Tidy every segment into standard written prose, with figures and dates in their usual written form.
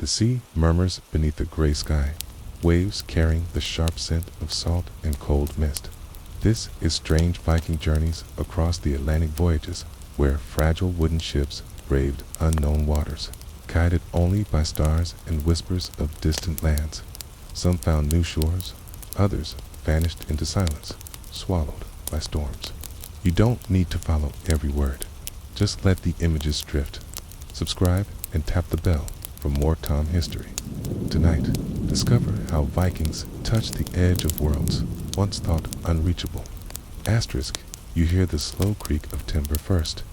The sea murmurs beneath a gray sky, waves carrying the sharp scent of salt and cold mist. This is strange Viking journeys across the Atlantic voyages, where fragile wooden ships braved unknown waters, guided only by stars and whispers of distant lands. Some found new shores, others vanished into silence, swallowed by storms. You don't need to follow every word. Just let the images drift. Subscribe and tap the bell for more Tom history. Tonight, discover how Vikings touched the edge of worlds once thought unreachable. Asterisk, you hear the slow creak of timber first.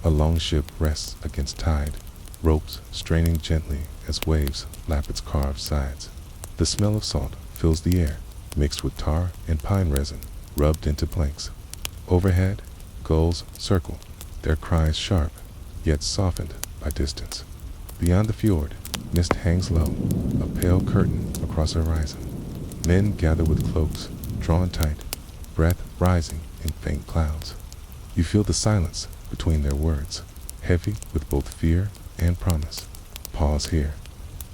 A long ship rests against tide, ropes straining gently as waves lap its carved sides. The smell of salt fills the air, mixed with tar and pine resin, rubbed into planks. Overhead, gulls circle, their cries sharp, yet softened by distance. Beyond the fjord, mist hangs low, a pale curtain across the horizon. Men gather with cloaks drawn tight, breath rising in faint clouds. You feel the silence between their words, heavy with both fear and promise. Pause here.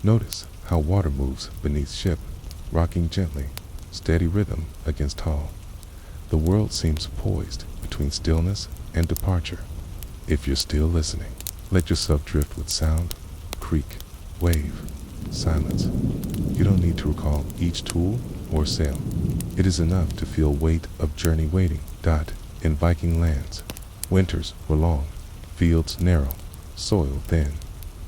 Notice how water moves beneath ship, rocking gently, steady rhythm against hull. The world seems poised between stillness and departure. If you're still listening, let yourself drift with sound, creak, wave, silence. You don't need to recall each tool or sail. It is enough to feel weight of journey waiting. In Viking lands, winters were long, fields narrow, soil thin.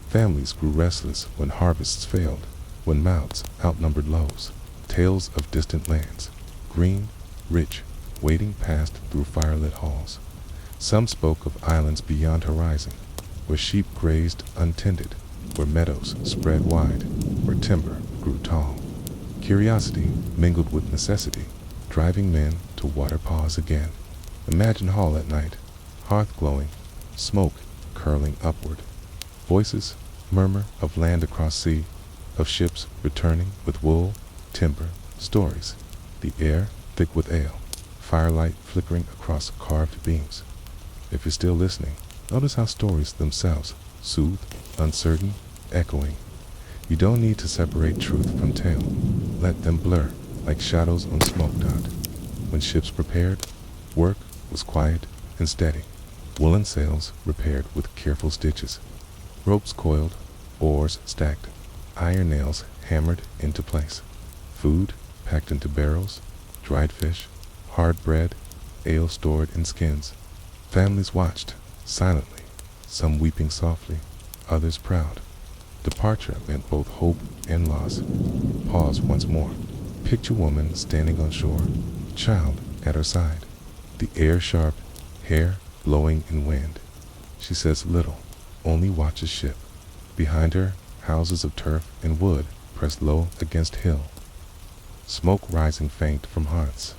Families grew restless when harvests failed, when mouths outnumbered loaves. Tales of distant lands, green, rich, wading past through firelit halls. Some spoke of islands beyond horizon, where sheep grazed untended, where meadows spread wide, where timber grew tall. Curiosity mingled with necessity, driving men to water pause again. Imagine hall at night, hearth glowing, smoke curling upward. Voices murmur of land across sea, of ships returning with wool, timber, stories. The air thick with ale, firelight flickering across carved beams. If you're still listening, notice how stories themselves soothe, uncertain, echoing. You don't need to separate truth from tale. Let them blur like shadows on smoke dot. When ships prepared, work was quiet and steady. Woolen sails repaired with careful stitches. Ropes coiled, oars stacked, iron nails hammered into place. Food packed into barrels, dried fish, hard bread, ale stored in skins. Families watched, silently, some weeping softly, others proud. Departure meant both hope and loss. Pause once more. Picture woman standing on shore, child at her side. The air sharp, hair blowing in wind. She says little, only watches ship. Behind her, houses of turf and wood pressed low against hill. Smoke rising faint from hearths.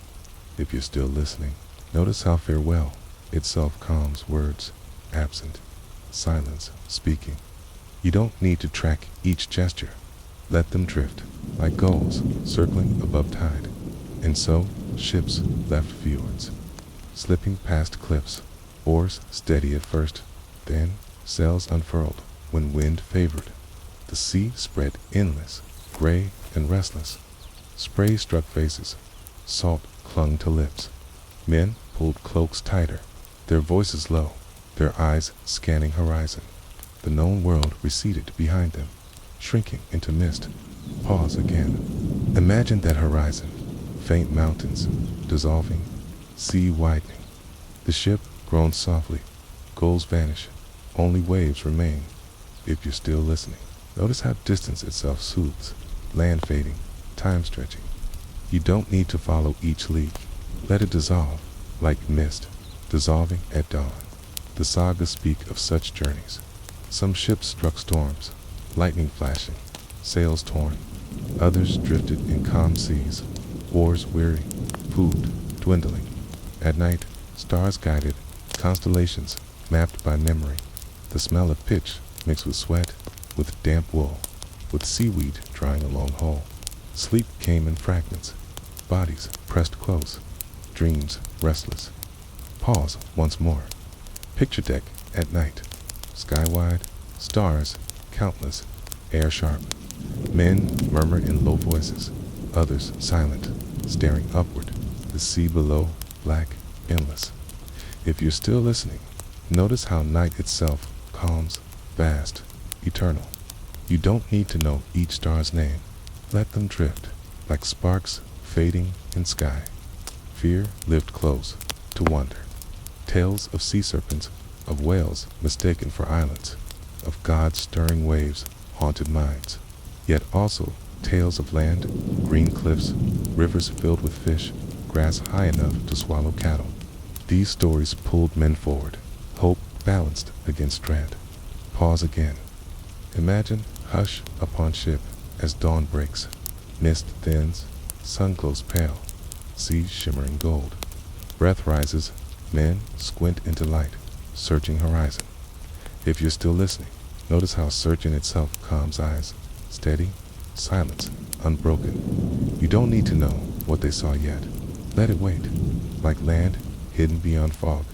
If you're still listening, notice how farewell itself calms words, absent, silence speaking. You don't need to track each gesture. Let them drift, like gulls circling above tide. And so, ships left fjords, slipping past cliffs, oars steady at first, then sails unfurled when wind favored. The sea spread endless, gray and restless. Spray struck faces, salt clung to lips. Men pulled cloaks tighter, their voices low, their eyes scanning horizon. The known world receded behind them, shrinking into mist. Pause again. Imagine that horizon, faint mountains, dissolving, sea widening. The ship groans softly, gulls vanish, only waves remain. If you're still listening, notice how distance itself soothes, land fading, time stretching. You don't need to follow each league. Let it dissolve, like mist, dissolving at dawn. The sagas speak of such journeys. Some ships struck storms, lightning flashing, sails torn. Others drifted in calm seas, oars weary, food dwindling. At night, stars guided, constellations mapped by memory. The smell of pitch mixed with sweat, with damp wool, with seaweed drying along hull. Sleep came in fragments, bodies pressed close, dreams restless. Pause once more. Picture deck at night, skywide, stars countless, air sharp. Men murmur in low voices, others silent, staring upward, the sea below, black, endless. If you're still listening, notice how night itself calms, vast, eternal. You don't need to know each star's name. Let them drift, like sparks fading in sky. Fear lived close, to wonder. Tales of sea serpents, of whales mistaken for islands, of gods stirring waves, haunted minds. Yet also tales of land, green cliffs, rivers filled with fish, grass high enough to swallow cattle. These stories pulled men forward, hope balanced against dread. Pause again. Imagine hush upon ship as dawn breaks. Mist thins, sun glows pale, sea shimmering gold. Breath rises, men squint into light, searching horizon. If you're still listening, notice how searching itself calms eyes. Steady, silence, unbroken. You don't need to know what they saw yet. Let it wait. Like land hidden beyond fog,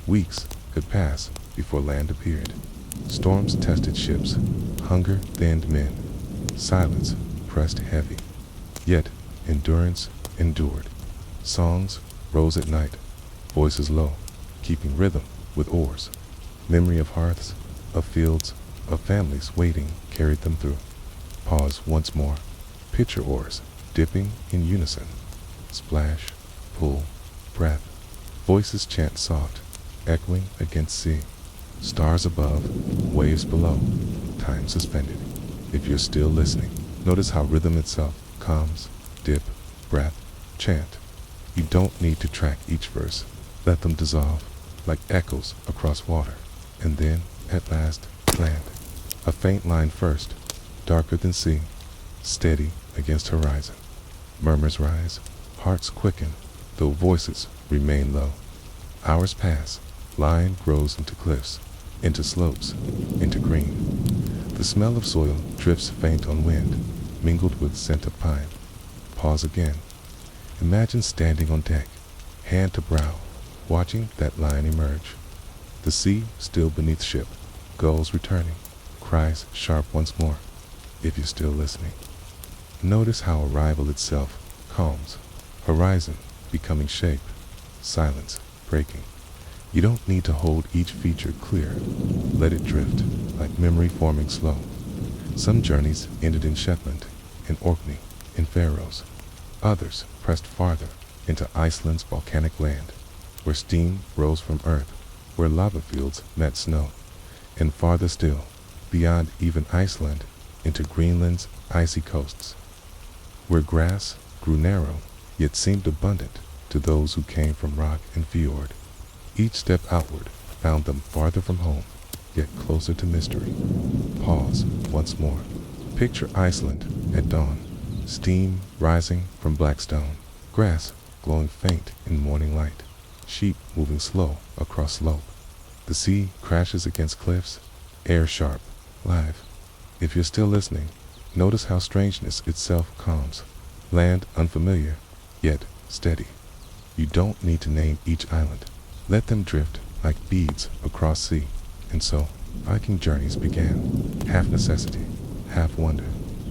weeks could pass before land appeared. Storms tested ships, hunger thinned men, silence pressed heavy. Yet endurance endured. Songs rose at night, voices low, keeping rhythm with oars. Memory of hearths, of fields, of families waiting carried them through. Pause once more. Picture oars dipping in unison. Splash, pull, breath. Voices chant soft, echoing against sea. Stars above, waves below, time suspended. If you're still listening, notice how rhythm itself calms, dip, breath, chant. You don't need to track each verse. Let them dissolve, like echoes across water. And then, at last, land. A faint line first, darker than sea, steady against horizon. Murmurs rise, hearts quicken, though voices remain low. Hours pass, line grows into cliffs, into slopes, into green. The smell of soil drifts faint on wind, mingled with scent of pine. Pause again. Imagine standing on deck, hand to brow, watching that line emerge. The sea still beneath ship, gulls returning, cries sharp once more. If you're still listening, notice how arrival itself calms, horizon becoming shape, silence breaking. You don't need to hold each feature clear. Let it drift, like memory forming slow. Some journeys ended in Shetland, in Orkney, in Faroes. Others pressed farther into Iceland's volcanic land, where steam rose from earth, where lava fields met snow. And farther still, beyond even Iceland, into Greenland's icy coasts, where grass grew narrow, yet seemed abundant to those who came from rock and fjord. Each step outward found them farther from home, yet closer to mystery. Pause once more. Picture Iceland at dawn, steam rising from black stone, grass glowing faint in morning light, sheep moving slow across slope. The sea crashes against cliffs, air sharp, live. If you're still listening, notice how strangeness itself calms. Land unfamiliar, yet steady. You don't need to name each island. Let them drift like beads across sea. And so, Viking journeys began, half necessity, half wonder,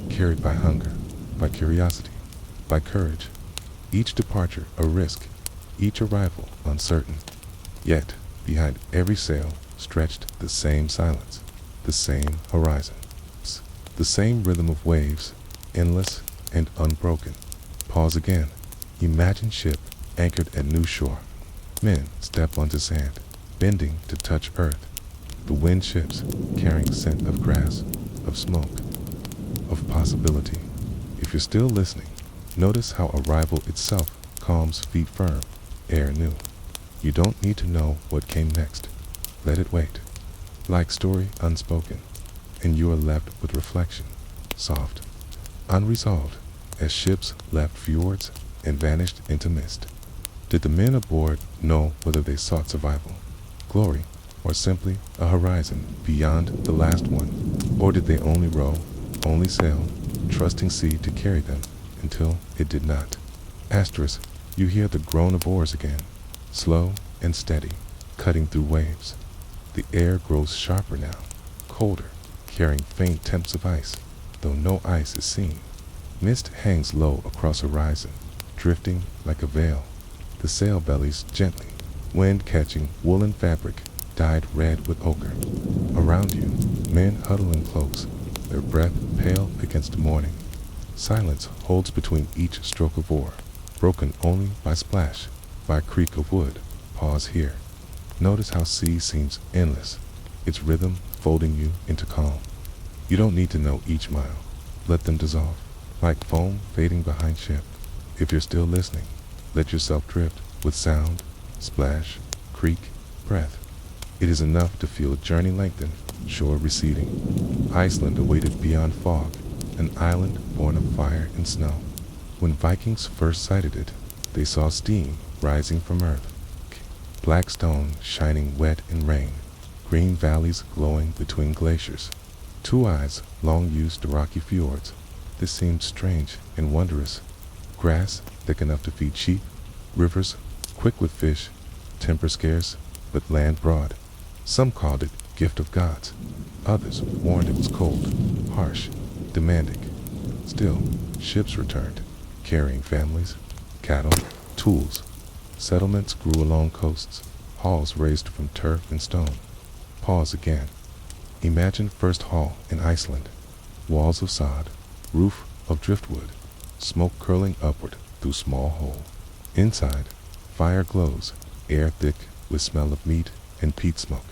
carried by hunger, by curiosity, by courage. Each departure a risk, each arrival uncertain. Yet, behind every sail stretched the same silence, the same horizon, the same rhythm of waves, endless and unbroken. Pause again. Imagine ship anchored at new shore. Men step onto sand, bending to touch earth. The wind shifts, carrying scent of grass, of smoke, of possibility. If you're still listening, notice how arrival itself calms feet firm, air new. You don't need to know what came next. Let it wait. Like story unspoken, and you are left with reflection, soft, unresolved, as ships left fjords and vanished into mist. Did the men aboard know whether they sought survival, glory, or simply a horizon beyond the last one? Or did they only row, only sail, trusting sea to carry them until it did not? Asterisk, you hear the groan of oars again, slow and steady, cutting through waves. The air grows sharper now, colder, carrying faint temps of ice. though no ice is seen. Mist hangs low across horizon, drifting like a veil. The sail bellies gently, wind catching woolen fabric dyed red with ochre. Around you, men huddle in cloaks, their breath pale against morning. Silence holds between each stroke of oar, broken only by splash, by creak of wood. Pause here. Notice how sea seems endless, its rhythm folding you into calm. You don't need to know each mile. Let them dissolve, like foam fading behind ship. If you're still listening, let yourself drift with sound, splash, creak, breath. It is enough to feel journey lengthen, shore receding. Iceland awaited beyond fog, an island born of fire and snow. When Vikings first sighted it, they saw steam rising from earth, black stone shining wet in rain, green valleys glowing between glaciers. Two eyes long used to rocky fjords. This seemed strange and wondrous. Grass thick enough to feed sheep, rivers quick with fish, timber scarce, but land broad. Some called it gift of gods. Others warned it was cold, harsh, demanding. Still, ships returned, carrying families, cattle, tools. Settlements grew along coasts, halls raised from turf and stone. Pause again. Imagine first hall in Iceland. Walls of sod, roof of driftwood, smoke curling upward through small hole. Inside, fire glows, air thick with smell of meat and peat smoke.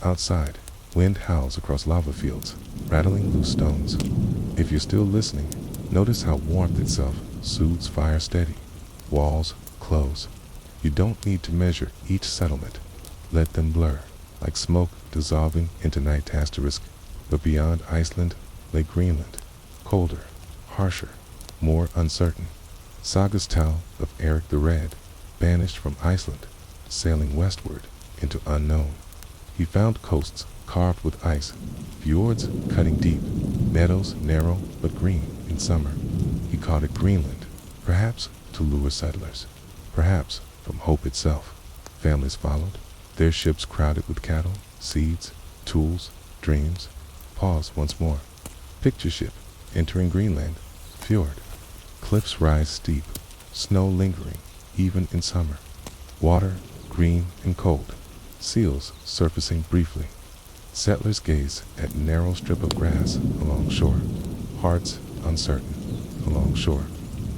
Outside, wind howls across lava fields, rattling loose stones. If you're still listening, notice how warmth itself soothes fire steady. Walls close. You don't need to measure each settlement. Let them blur, like smoke dissolving into night asterisk. But beyond Iceland lay Greenland, colder, harsher, more uncertain. Sagas tell of Eric the Red, banished from Iceland, sailing westward into unknown. He found coasts carved with ice, fjords cutting deep, meadows narrow but green in summer. He called it Greenland, perhaps to lure settlers, perhaps from hope itself. Families followed, their ships crowded with cattle, seeds, tools, dreams. Pause once more. Picture ship entering Greenland, fjord. Cliffs rise steep, snow lingering even in summer. Water green and cold, seals surfacing briefly. Settlers gaze at narrow strip of grass along shore, hearts uncertain. Along shore,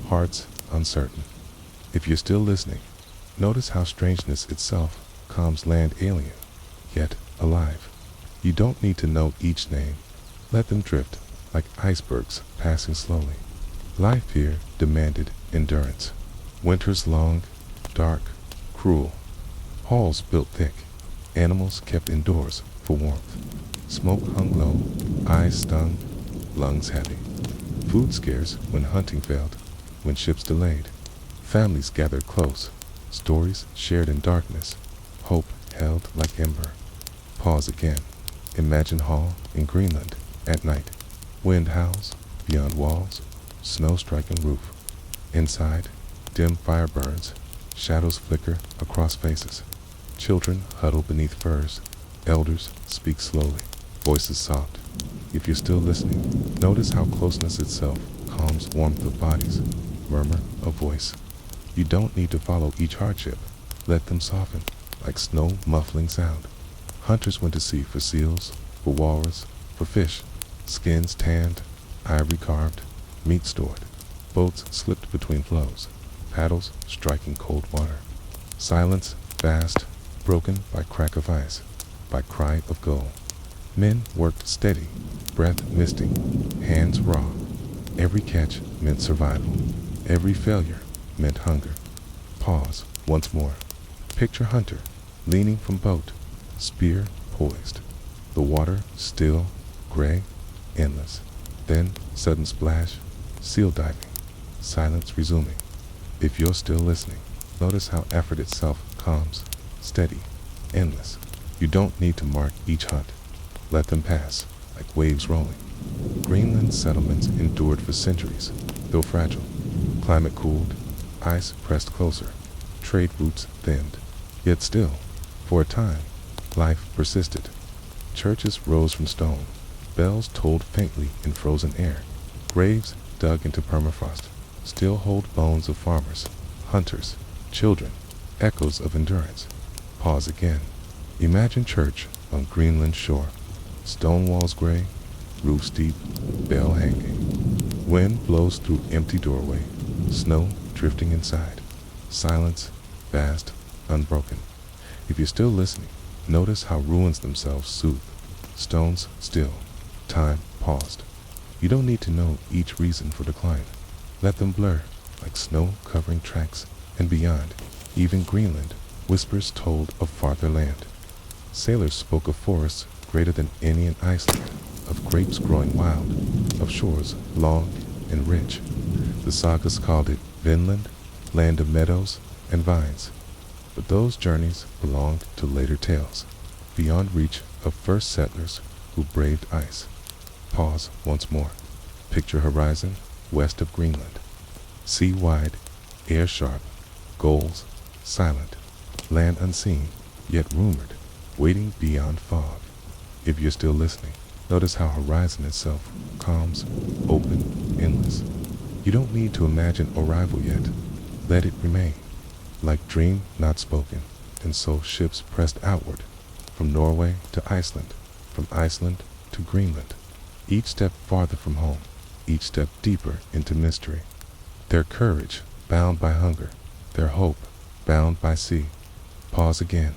hearts uncertain. If you're still listening, notice how strangeness itself calms land alien, yet alive. You don't need to know each name. Let them drift like icebergs passing slowly. Life here demanded endurance. Winters long, dark, cruel. Halls built thick. Animals kept indoors for warmth. Smoke hung low, eyes stung, lungs heavy. Food scarce when hunting failed, when ships delayed. Families gathered close, stories shared in darkness, hope held like ember. Pause again. Imagine hall in Greenland at night. Wind howls beyond walls, snow striking roof. Inside, dim fire burns, shadows flicker across faces. Children huddle beneath furs, elders speak slowly, voices soft. If you're still listening, notice how closeness itself calms warmth of bodies, murmur of voice. You don't need to follow each hardship. Let them soften, like snow muffling sound. Hunters went to sea for seals, for walrus, for fish. Skins tanned, ivory carved, meat stored. Boats slipped between floes, paddles striking cold water. Silence vast, broken by crack of ice, by cry of gull. Men worked steady, breath misting, hands raw. Every catch meant survival. Every failure meant hunger. Pause once more. Picture hunter, leaning from boat, spear poised. The water still, gray, endless. Then sudden splash, seal diving, silence resuming. If you're still listening, notice how effort itself calms, steady, endless. You don't need to mark each hunt. Let them pass, like waves rolling. Greenland settlements endured for centuries, though fragile. Climate cooled, ice pressed closer, trade routes thinned. Yet still, for a time, life persisted. Churches rose from stone, bells tolled faintly in frozen air. Graves dug into permafrost still hold bones of farmers, hunters, children, echoes of endurance. Pause again. Imagine church on Greenland shore. Stone walls gray, roof steep, bell hanging. Wind blows through empty doorway, snow drifting inside. Silence, vast, unbroken. If you're still listening, notice how ruins themselves soothe. Stones still, time paused. You don't need to know each reason for decline. Let them blur, like snow covering tracks, and beyond, even Greenland, whispers told of farther land. Sailors spoke of forests greater than any in Iceland, of grapes growing wild, of shores long and rich. The sagas called it Vinland, land of meadows and vines. But those journeys belonged to later tales, beyond reach of first settlers who braved ice. Pause once more. Picture horizon west of Greenland. Sea wide, air sharp, gulls silent, land unseen, yet rumored, waiting beyond fog. If you're still listening, notice how horizon itself calms, open, endless. You don't need to imagine arrival yet. Let it remain, like dream not spoken, and so ships pressed outward, from Norway to Iceland, from Iceland to Greenland, each step farther from home, each step deeper into mystery. Their courage bound by hunger, their hope bound by sea. Pause again.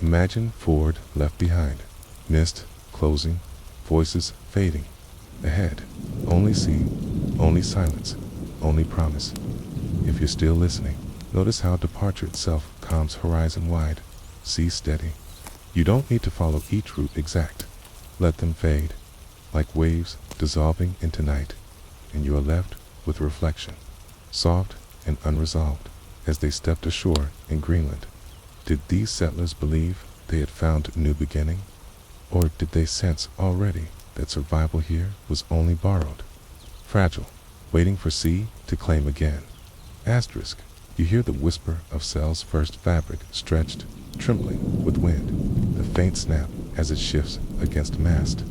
Imagine Ford left behind, mist closing, voices fading. Ahead, only sea, only silence, only promise. If you're still listening, notice how departure itself calms horizon wide, sea steady. You don't need to follow each route exact. Let them fade, like waves dissolving into night, and you are left with reflection, soft and unresolved, as they stepped ashore in Greenland. Did these settlers believe they had found a new beginning? Or did they sense already that survival here was only borrowed, fragile, waiting for sea to claim again? Asterisk. You hear the whisper of sail's first fabric stretched, trembling with wind, the faint snap as it shifts against mast.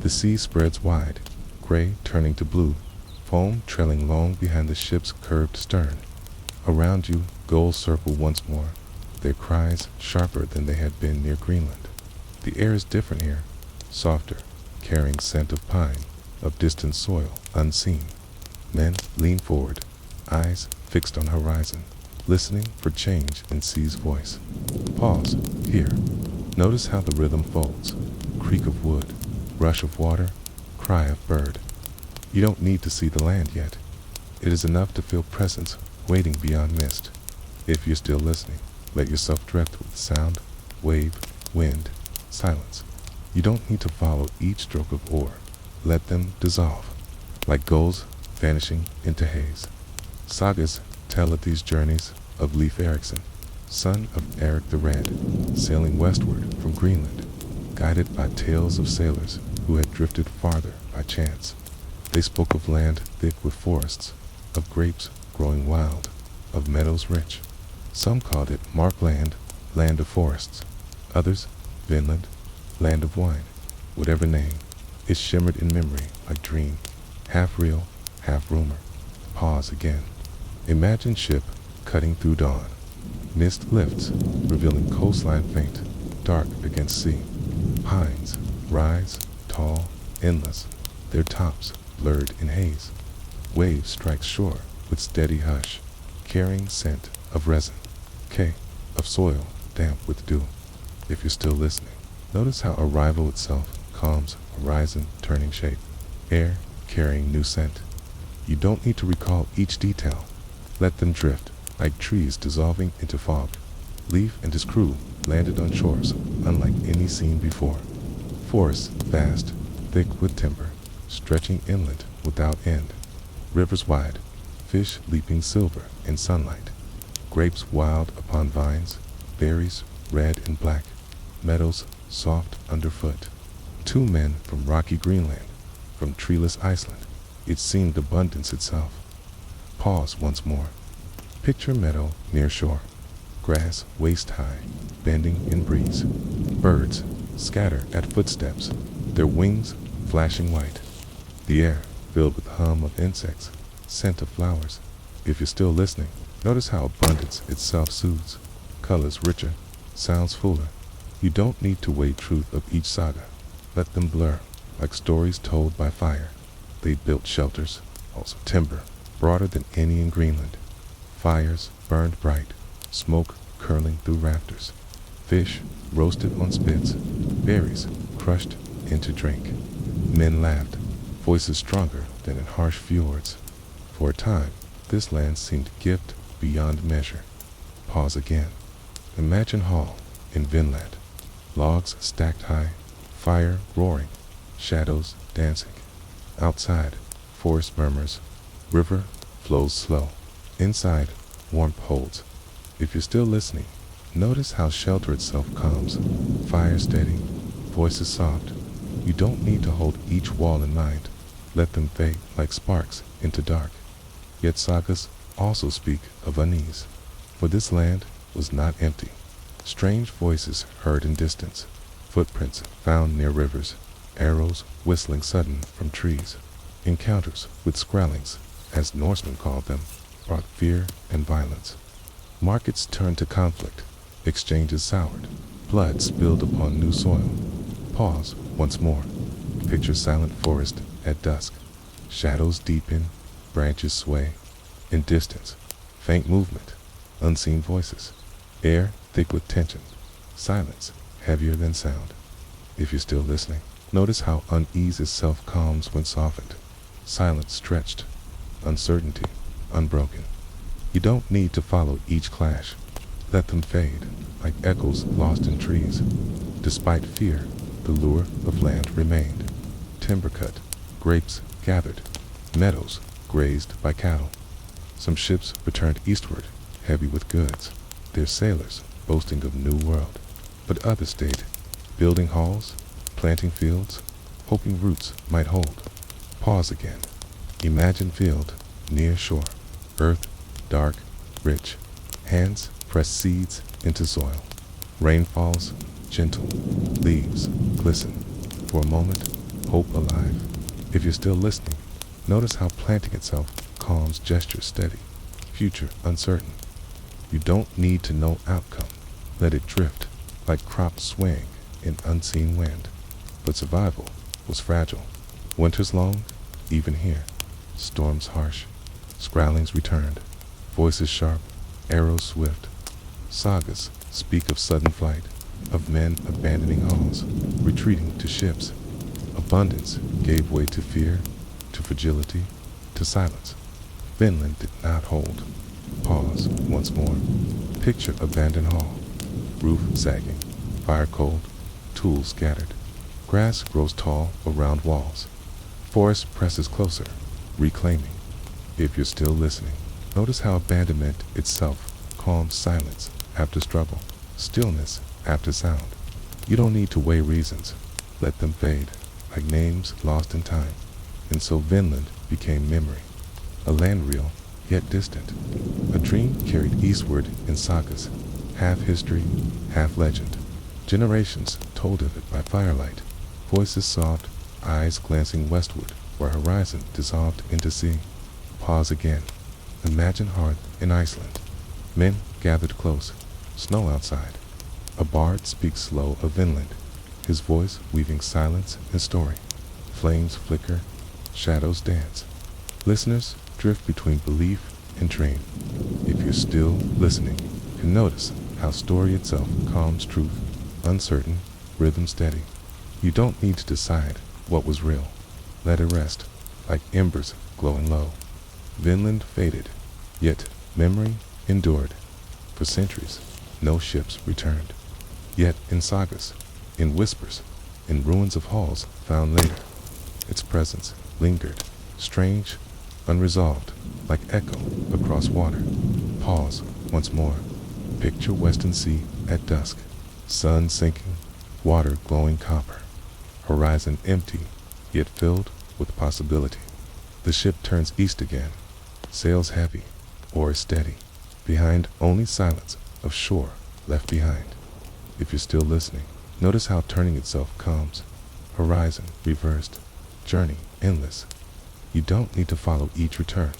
The sea spreads wide, gray turning to blue, foam trailing long behind the ship's curved stern. Around you, gulls circle once more, their cries sharper than they had been near Greenland. The air is different here, softer, carrying scent of pine, of distant soil unseen. Men lean forward, eyes fixed on horizon, listening for change in sea's voice. Pause, here. Notice how the rhythm folds, creak of wood, rush of water, cry of bird. You don't need to see the land yet. It is enough to feel presence waiting beyond mist. If you're still listening, let yourself drift with sound, wave, wind, silence. You don't need to follow each stroke of oar. Let them dissolve, like gulls vanishing into haze. Sagas tell of these journeys of Leif Erikson, son of Eric the Red, sailing westward from Greenland, guided by tales of sailors who had drifted farther by chance. They spoke of land thick with forests, of grapes growing wild, of meadows rich. Some called it Markland, land of forests. Others, Vinland, land of wine. Whatever name, it shimmered in memory like dream, half real, half rumor. Pause again. Imagine ship cutting through dawn. Mist lifts, revealing coastline faint, dark against sea. Pines rise, tall, endless, their tops blurred in haze. Waves strike shore with steady hush, carrying scent of resin, of soil damp with dew. If you're still listening, notice how arrival itself calms horizon turning shape, air carrying new scent. You don't need to recall each detail. Let them drift, like trees dissolving into fog. Leif and his crew landed on shores unlike any seen before. Forests vast, thick with timber, stretching inland without end. Rivers wide, fish leaping silver in sunlight. Grapes wild upon vines, berries red and black, meadows soft underfoot. Two men from rocky Greenland, from treeless Iceland. It seemed abundance itself. Pause once more. Picture meadow near shore, grass waist high, bending in breeze. Birds scatter at footsteps, their wings flashing white. The air filled with hum of insects, scent of flowers. If you're still listening, notice how abundance itself soothes. Colors richer, sounds fuller. You don't need to weigh truth of each saga. Let them blur, like stories told by fire. They built shelters, also timber, broader than any in Greenland. Fires burned bright, smoke curling through rafters. Fish roasted on spits, berries crushed into drink. Men laughed, voices stronger than in harsh fjords. For a time, this land seemed gift beyond measure. Pause again. Imagine Hall in Vinland. Logs stacked high, fire roaring, shadows dancing. Outside, forest murmurs, river flows slow. Inside, warmth holds. If you're still listening, notice how shelter itself calms. Fire steady, voices soft. You don't need to hold each wall in mind. Let them fade like sparks into dark. Yet sagas also speak of unease, for this land was not empty. Strange voices heard in distance, footprints found near rivers, arrows whistling sudden from trees. Encounters with scrallings, as Norsemen called them, brought fear and violence. Markets turned to conflict, exchanges soured, blood spilled upon new soil. Pause once more. Picture silent forest at dusk. Shadows deepen, branches sway. In distance, faint movement, unseen voices. Air thick with tension, silence heavier than sound. If you're still listening, notice how unease itself calms when softened. Silence stretched, uncertainty unbroken. You don't need to follow each clash. Let them fade, like echoes lost in trees. Despite fear, the lure of land remained. Timber cut, grapes gathered, meadows grazed by cattle. Some ships returned eastward, heavy with goods, their sailors boasting of new world. But others stayed, building halls, planting fields, hoping roots might hold. Pause again. Imagine field, near shore, earth dark, rich. Hands press seeds into soil. Rain falls, gentle, leaves glisten. For a moment, hope alive. If you're still listening, notice how planting itself calms gesture steady, future uncertain. You don't need to know outcome. Let it drift, like crops swaying in unseen wind. But survival was fragile. Winters long, even here. Storms harsh. Scrowlings returned. Voices sharp, arrows swift. Sagas speak of sudden flight, of men abandoning halls, retreating to ships. Abundance gave way to fear, to fragility, to silence. Finland did not hold. Pause once more. Picture abandoned hall. Roof sagging, fire cold, tools scattered. Grass grows tall around walls. Forest presses closer, reclaiming. If you're still listening, notice how abandonment itself calms silence after struggle, stillness after sound. You don't need to weigh reasons. Let them fade, like names lost in time. And so Vinland became memory, a land reel, yet distant. A dream carried eastward in sagas, half history, half legend. Generations told of it by firelight, voices soft, eyes glancing westward where horizon dissolved into sea. Pause again. Imagine hearth in Iceland. Men gathered close, snow outside. A bard speaks slow of Vinland, his voice weaving silence and story. Flames flicker, shadows dance. Listeners drift between belief and dream. If you're still listening, you can notice how story itself calms truth, uncertain, rhythm steady. You don't need to decide what was real. Let it rest, like embers glowing low. Vinland faded, yet memory endured. For centuries, no ships returned. Yet in sagas, in whispers, in ruins of halls found later, its presence lingered, strange, unresolved, like echo across water. Pause once more. Picture western sea at dusk, sun sinking, water glowing copper, horizon empty, yet filled with possibility. The ship turns east again, sails heavy, oars steady, behind only silence of shore left behind. If you're still listening, notice how turning itself calms, horizon reversed, journey endless. You don't need to follow each return.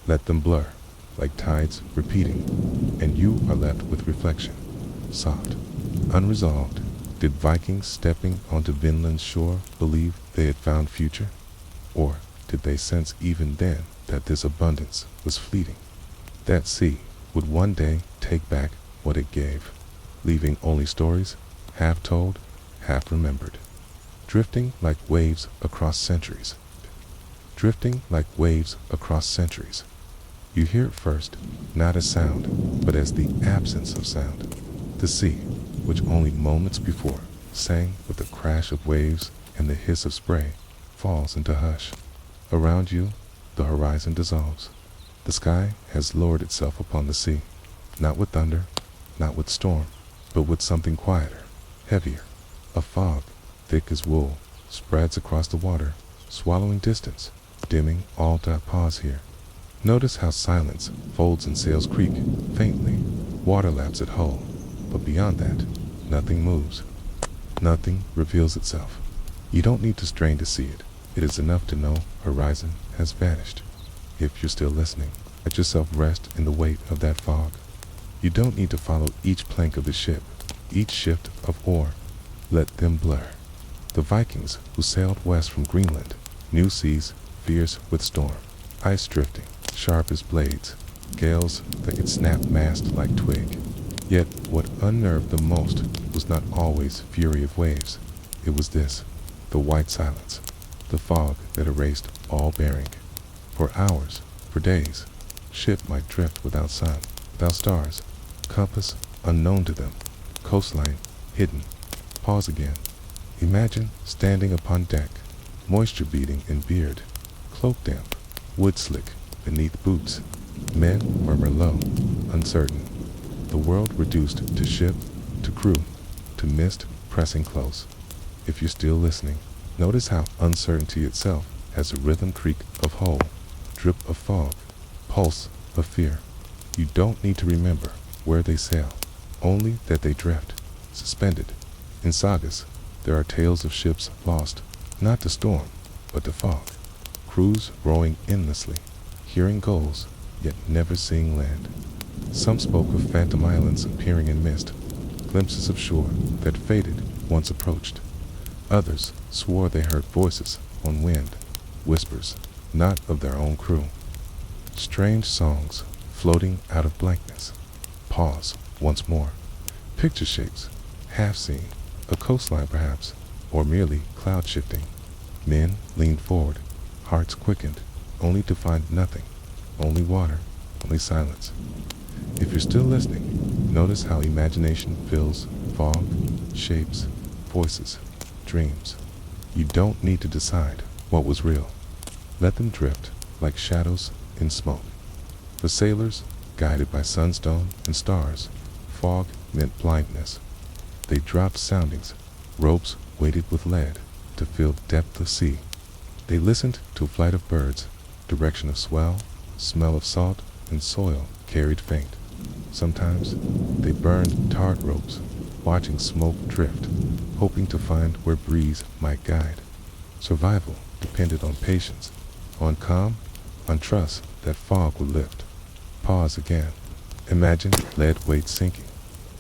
Let them blur, like tides repeating, and you are left with reflection. Soft, unresolved. Did Vikings stepping onto Vinland's shore believe they had found future? Or did they sense even then that this abundance was fleeting? That sea would one day take back what it gave, leaving only stories, half told, half remembered. Drifting like waves across centuries. Drifting like waves across centuries. You hear it first, not as sound, but as the absence of sound. The sea, which only moments before sang with the crash of waves and the hiss of spray, falls into hush. Around you, the horizon dissolves. The sky has lowered itself upon the sea, not with thunder, not with storm, but with something quieter, heavier. A fog, thick as wool, spreads across the water, swallowing distance, dimming all that pause here. Notice how silence folds and sails creak, faintly, water laps at hull, but beyond that, nothing moves. Nothing reveals itself. You don't need to strain to see it. It is enough to know horizon has vanished. If you're still listening, let yourself rest in the weight of that fog. You don't need to follow each plank of the ship, each shift of oar. Let them blur. The Vikings who sailed west from Greenland knew seas fierce with storm, ice drifting, sharp as blades, gales that could snap mast like twig. Yet what unnerved them most was not always fury of waves. It was this, the white silence, the fog that erased all bearing. For hours, for days, ship might drift without sun, without stars, compass unknown to them, coastline hidden. Pause again. Imagine standing upon deck, moisture beading in beard, cloak damp, wood slick beneath boots. Men murmur low, uncertain. The world reduced to ship, to crew, to mist pressing close. If you're still listening, notice how uncertainty itself has a rhythm creak of hull, drip of fog, pulse of fear. You don't need to remember where they sail, only that they drift, suspended. In sagas, there are tales of ships lost, not to storm, but to fog. Crews rowing endlessly, hearing gulls, yet never seeing land. Some spoke of phantom islands appearing in mist, glimpses of shore that faded once approached. Others swore they heard voices on wind, whispers, not of their own crew. Strange songs floating out of blankness. Pause once more. Picture shapes, half seen, a coastline perhaps, or merely cloud shifting. Men leaned forward, hearts quickened, only to find nothing, only water, only silence. If you're still listening, notice how imagination fills fog, shapes, voices, dreams. You don't need to decide what was real. Let them drift like shadows in smoke. For sailors, guided by sunstone and stars, fog meant blindness. They dropped soundings, ropes weighted with lead to feel depth of sea. They listened to a flight of birds, direction of swell, smell of salt and soil carried faint. Sometimes they burned tarred ropes, watching smoke drift, hoping to find where breeze might guide. Survival depended on patience, on calm, on trust that fog would lift. Pause again. Imagine lead weight sinking,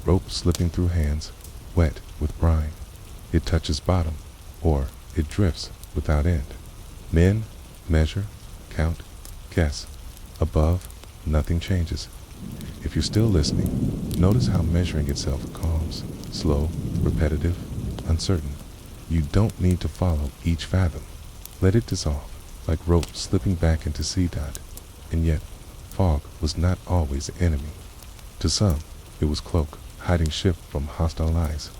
rope slipping through hands, wet with brine. It touches bottom, or it drifts without end. Men measure, count, guess. Above, nothing changes. If you're still listening, notice how measuring itself calms, slow, repetitive, uncertain. You don't need to follow each fathom. Let it dissolve, like rope slipping back into sea dot. And yet, fog was not always the enemy. To some, it was cloak, hiding ship from hostile eyes.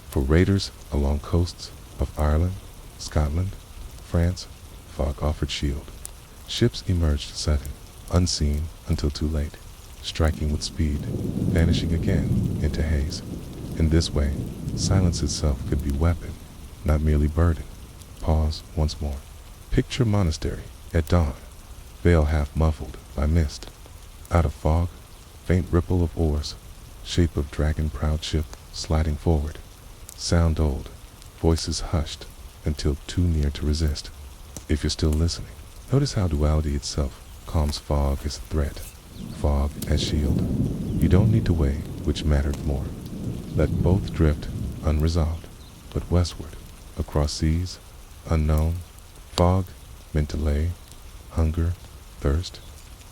For raiders along coasts of Ireland, Scotland, France, fog offered shield. Ships emerged sudden, unseen until too late, striking with speed, vanishing again into haze. In this way, silence itself could be weapon, not merely burden. Pause once more. Picture monastery at dawn, veil half muffled by mist. Out of fog, faint ripple of oars, shape of dragon-prowed ship sliding forward. Sound old, voices hushed until too near to resist. If you're still listening, Notice how duality itself calms fog as a threat, fog as shield. You don't need to weigh which mattered more. Let both drift unresolved, but westward, across seas, unknown. Fog meant to lay, hunger, thirst.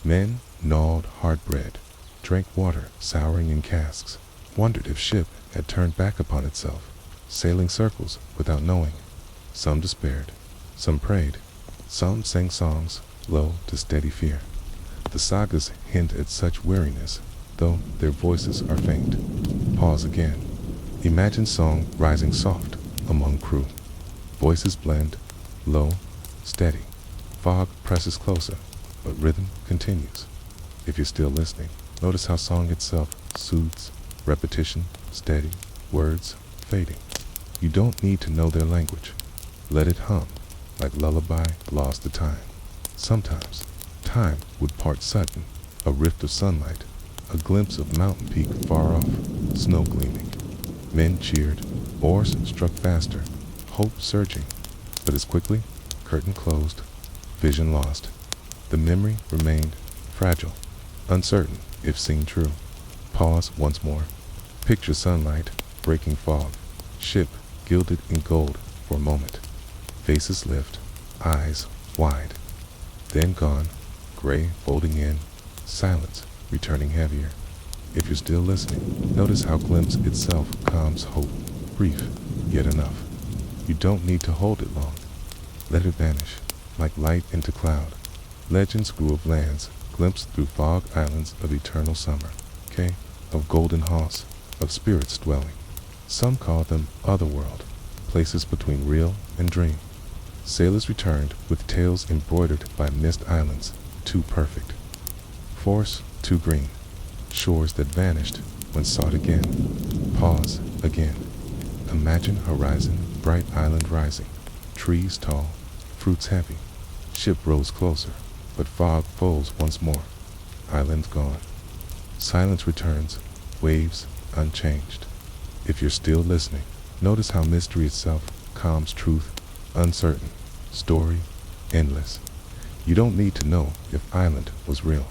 Men gnawed hard bread, drank water souring in casks, wondered if ship had turned back upon itself, sailing circles without knowing. Some despaired, some prayed, some sang songs low to steady fear. The sagas hint at such weariness, though their voices are faint. Pause again. Imagine song rising soft among crew. Voices blend, low, steady. Fog presses closer, but rhythm continues. If you're still listening, notice how song itself soothes, repetition, steady, words fading. You don't need to know their language. Let it hum, like lullaby lost to time. Sometimes, time would part sudden, a rift of sunlight, a glimpse of mountain peak far off, snow gleaming. Men cheered, oars struck faster, hope surging, but as quickly, curtain closed, vision lost. The memory remained fragile, uncertain if seen true. Pause once more. Picture sunlight, breaking fog, ship gilded in gold for a moment. Faces lift, eyes wide. Then gone, gray folding in, silence returning heavier. If you're still listening, notice how glimpse itself calms hope, brief, yet enough. You don't need to hold it long. Let it vanish, like light into cloud. Legends grew of lands, glimpsed through fog islands of eternal summer, of golden halls, of spirits dwelling. Some call them otherworld, places between real and dream. Sailors returned with tales embroidered by mist islands, too perfect. Force too green, shores that vanished when sought again. Pause again. Imagine horizon, bright island rising, trees tall, fruits heavy. Ship rose closer, but fog folds once more. Island gone. Silence returns, waves unchanged. If you're still listening, notice how mystery itself calms truth, uncertain, story endless. You don't need to know if island was real.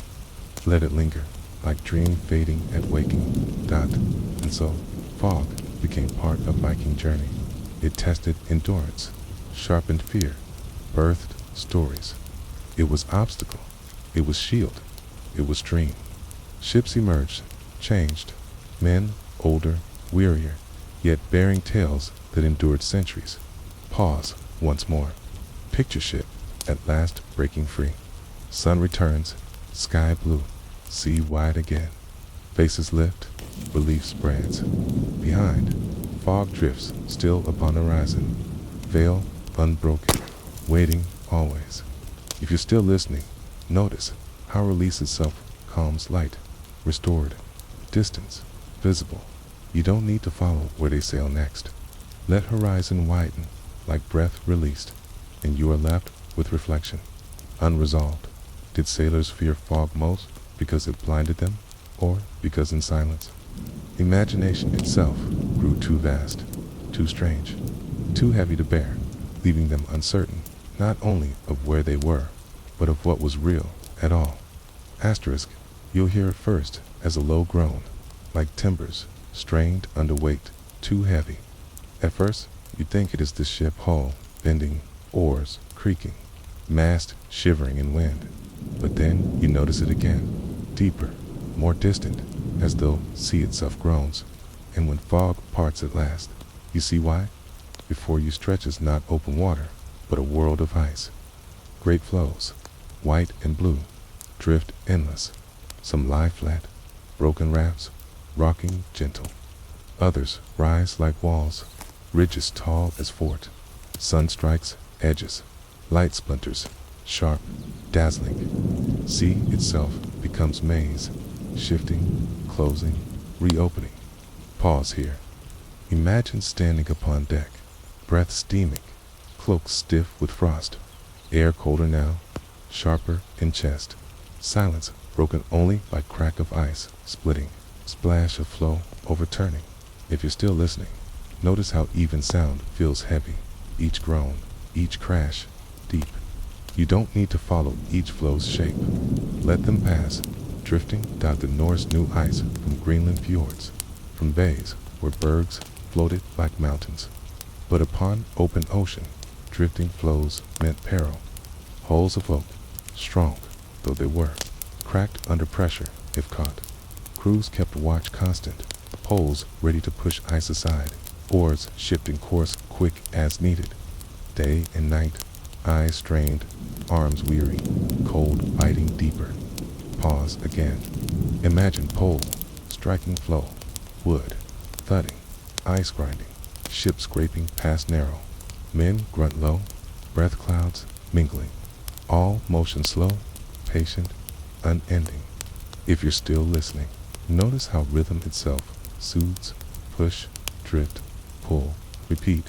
Let it linger, like dream fading at waking. And so, fog became part of Viking journey. It tested endurance, sharpened fear, birthed stories. It was obstacle, it was shield, it was dream. Ships emerged, changed, men older, wearier, yet bearing tales that endured centuries. Pause once more. Picture ship, at last breaking free. Sun returns, sky blue, sea wide again. Faces lift, relief spreads. Behind, fog drifts still upon horizon. Veil unbroken, waiting always. If you're still listening, notice how release itself calms light, restored, distance, visible. You don't need to follow where they sail next. Let horizon widen, like breath released, and you are left with reflection. Unresolved. Did sailors fear fog most because it blinded them, or because in silence? Imagination itself grew too vast, too strange, too heavy to bear, leaving them uncertain, not only of where they were, but of what was real at all. Asterisk, you'll hear it first as a low groan, like timbers strained under weight, too heavy. At first, you think it is the ship hull, bending, oars creaking, mast shivering in wind. But then you notice it again, deeper, more distant, as though sea itself groans. And when fog parts at last, you see why? Before you stretches not open water, but a world of ice. Great flows, white and blue, drift endless. Some lie flat, broken rafts, rocking gentle. Others rise like walls, ridges tall as fort. Sun strikes edges, light splinters, sharp, dazzling. Sea itself becomes maze, shifting, closing, reopening. Pause here. Imagine standing upon deck, breath steaming, cloak stiff with frost, air colder now, sharper in chest. Silence broken only by crack of ice splitting, splash of flow overturning. If you're still listening, notice how even sound feels heavy, each groan, each crash, deep. You don't need to follow each flow's shape. Let them pass, drifting down the Norse new ice from Greenland fjords, from bays where bergs floated like mountains. But upon open ocean, drifting flows meant peril. Hulls of oak, strong though they were, cracked under pressure if caught. Crews kept watch constant, poles ready to push ice aside, oars shifting course quick as needed. Day and night, eyes strained, arms weary, cold biting deeper. Pause again. Imagine pole, striking flow, wood, thudding, ice grinding, ship scraping past narrow. Men grunt low, breath clouds mingling. All motion slow, patient, unending. If you're still listening, notice how rhythm itself soothes, push, drift, pull, repeat.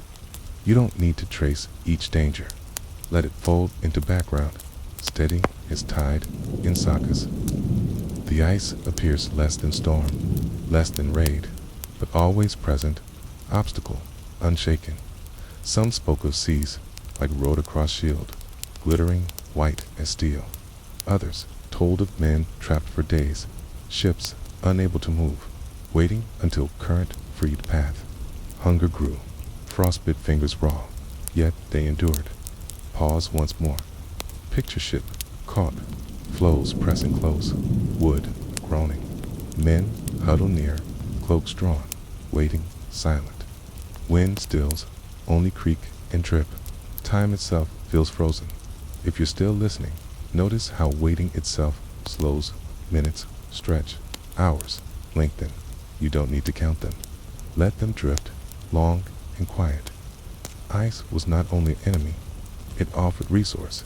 You don't need to trace each danger. Let it fold into background, steady as tide in sagas. The ice appears less than storm, less than raid, but always present, obstacle, unshaken. Some spoke of seas like road across shield, glittering white as steel. Others told of men trapped for days, ships unable to move, waiting until current freed path. Hunger grew, frostbit fingers raw, yet they endured. Pause once more. Picture ship, caught, flows pressing close, wood groaning. Men huddle near, cloaks drawn, waiting, silent. Wind stills, only creak and drip. Time itself feels frozen. If you're still listening, notice how waiting itself slows, minutes stretch, hours lengthen. You don't need to count them. Let them drift, long and quiet. Ice was not only enemy, it offered resource.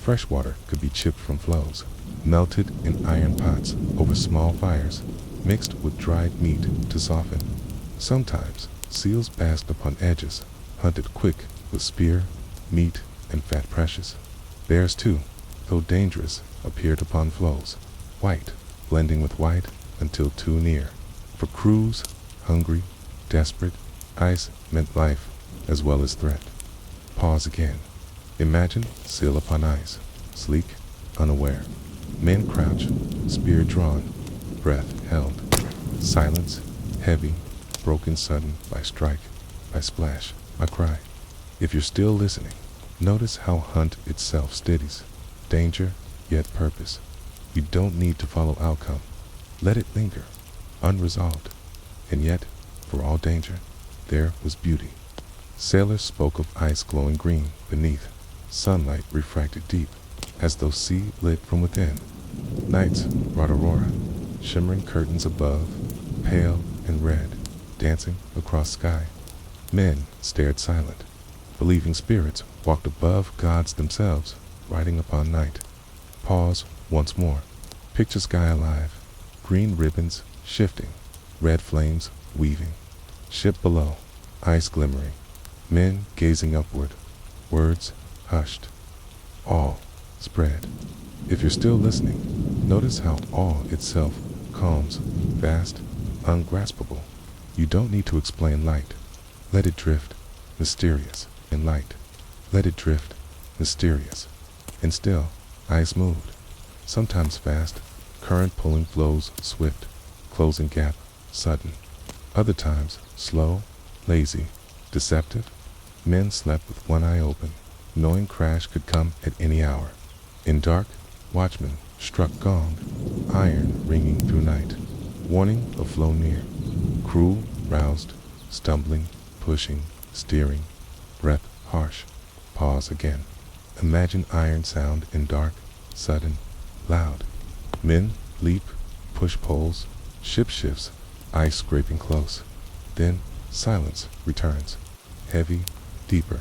Fresh water could be chipped from flows, melted in iron pots over small fires, mixed with dried meat to soften. Sometimes seals basked upon edges, hunted quick with spear, meat, and fat precious. Bears too, though dangerous, appeared upon flows, white, blending with white until too near. For crews, hungry, desperate, ice meant life as well as threat. Pause again. Imagine sail upon ice, sleek, unaware. Men crouch, spear drawn, breath held. Silence, heavy, broken sudden by strike, by splash, by cry. If you're still listening, notice how hunt itself steadies. Danger, yet purpose. You don't need to follow outcome. Let it linger, unresolved. And yet, for all danger, there was beauty. Sailors spoke of ice glowing green beneath, sunlight refracted deep, as though sea lit from within. Nights brought aurora, shimmering curtains above, pale and red, dancing across sky. Men stared silent, believing spirits walked above gods themselves, riding upon night. Pause once more. Picture sky alive, green ribbons shifting, red flames weaving. Ship below, ice glimmering, men gazing upward, words hushed. Awe spread. If you're still listening, notice how awe itself calms, vast, ungraspable. You don't need to explain light. Let it drift, mysterious and light. Let it drift, mysterious. And still, ice moved. Sometimes fast, current pulling flows swift, closing gap, sudden. Other times, slow, lazy, deceptive. Men slept with one eye open, knowing crash could come at any hour. In dark, watchmen struck gong, iron ringing through night, warning of flow near. Crew roused, stumbling, pushing, steering, breath harsh. Pause again. Imagine iron sound in dark, sudden, loud. Men leap, push poles, ship shifts, ice scraping close. Then silence returns, heavy, deeper.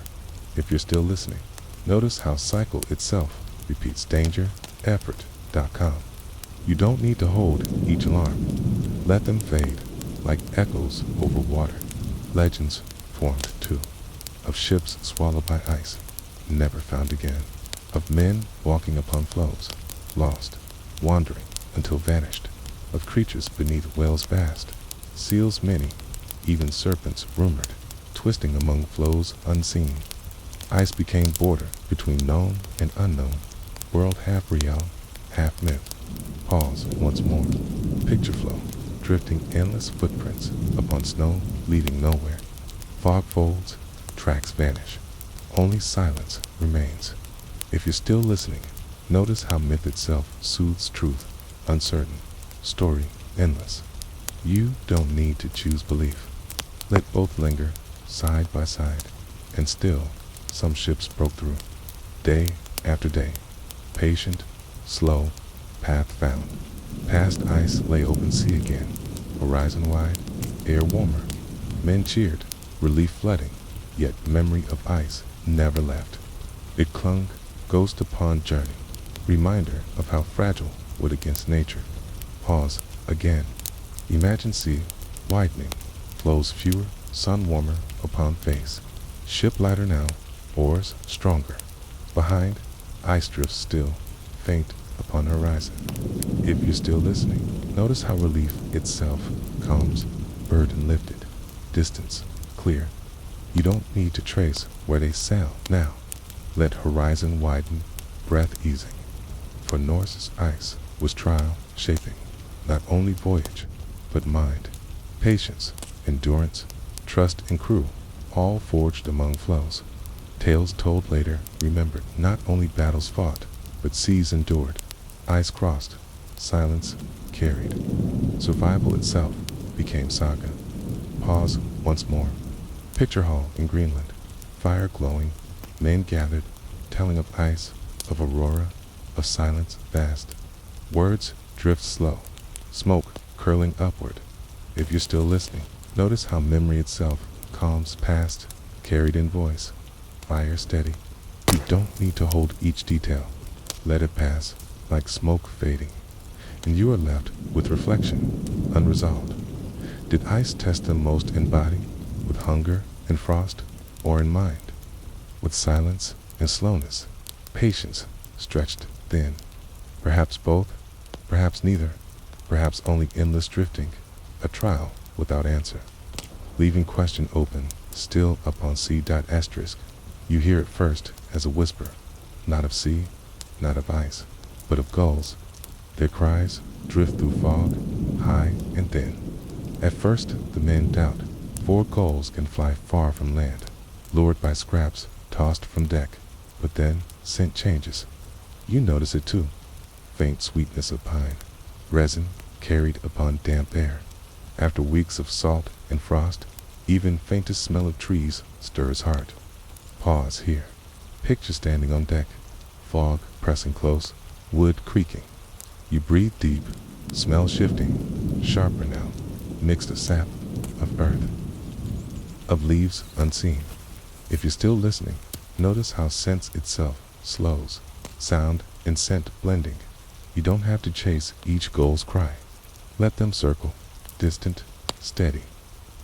If you're still listening, notice how cycle itself repeats danger, effort.com. You don't need to hold each alarm. Let them fade like echoes over water. Legends formed too, of ships swallowed by ice, never found again. Of men walking upon flows, lost, wandering until vanished. Of creatures beneath whales vast, seals many, even serpents rumored, twisting among flows unseen. Ice became border between known and unknown, world half real, half myth. Pause once more. Picture flow, drifting endless footprints upon snow leading nowhere. Fog folds, tracks vanish. Only silence remains. If you're still listening, notice how myth itself soothes truth, uncertain, story endless. You don't need to choose belief. Let both linger side by side, and still some ships broke through. Day after day, patient, slow, path found. Past ice lay open sea again, horizon wide, air warmer. Men cheered, relief flooding, yet memory of ice never left. It clung, ghost upon journey, reminder of how fragile wood against nature. Pause again. Imagine sea widening, flows fewer, sun warmer upon face. Ship lighter now, oars stronger. Behind, ice drifts still, faint upon horizon. If you're still listening, notice how relief itself calms, burden lifted, distance clear. You don't need to trace where they sail now. Let horizon widen, breath easing. For Norse's ice was trial shaping, not only voyage, but mind, patience, endurance, trust in crew, all forged among flows. Tales told later remembered not only battles fought, but seas endured, ice crossed, silence carried. Survival itself became saga. Pause once more. Picture hall in Greenland, fire glowing, men gathered, telling of ice, of aurora, of silence vast. Words drift slow, smoke curling upward. If you're still listening, notice how memory itself calms past, carried in voice, fire steady. You don't need to hold each detail. Let it pass, like smoke fading, and you are left with reflection, unresolved. Did ice test them most in body, with hunger and frost, or in mind? With silence and slowness, patience stretched thin. Perhaps both, perhaps neither, perhaps only endless drifting, a trial without answer. Leaving question open, still upon C.**. You hear it first as a whisper, not of sea, not of ice, but of gulls. Their cries drift through fog, high and thin. At first the men doubt, 4 gulls can fly far from land, lured by scraps tossed from deck. But then scent changes. You notice it too. Faint sweetness of pine, resin carried upon damp air. After weeks of salt and frost, even faintest smell of trees stirs heart. Pause here. Picture standing on deck, fog pressing close, wood creaking. You breathe deep, smell shifting, sharper now, mixed a sap of earth, of leaves unseen. If you're still listening, notice how sense itself slows, sound and scent blending. You don't have to chase each gull's cry. Let them circle, distant, steady.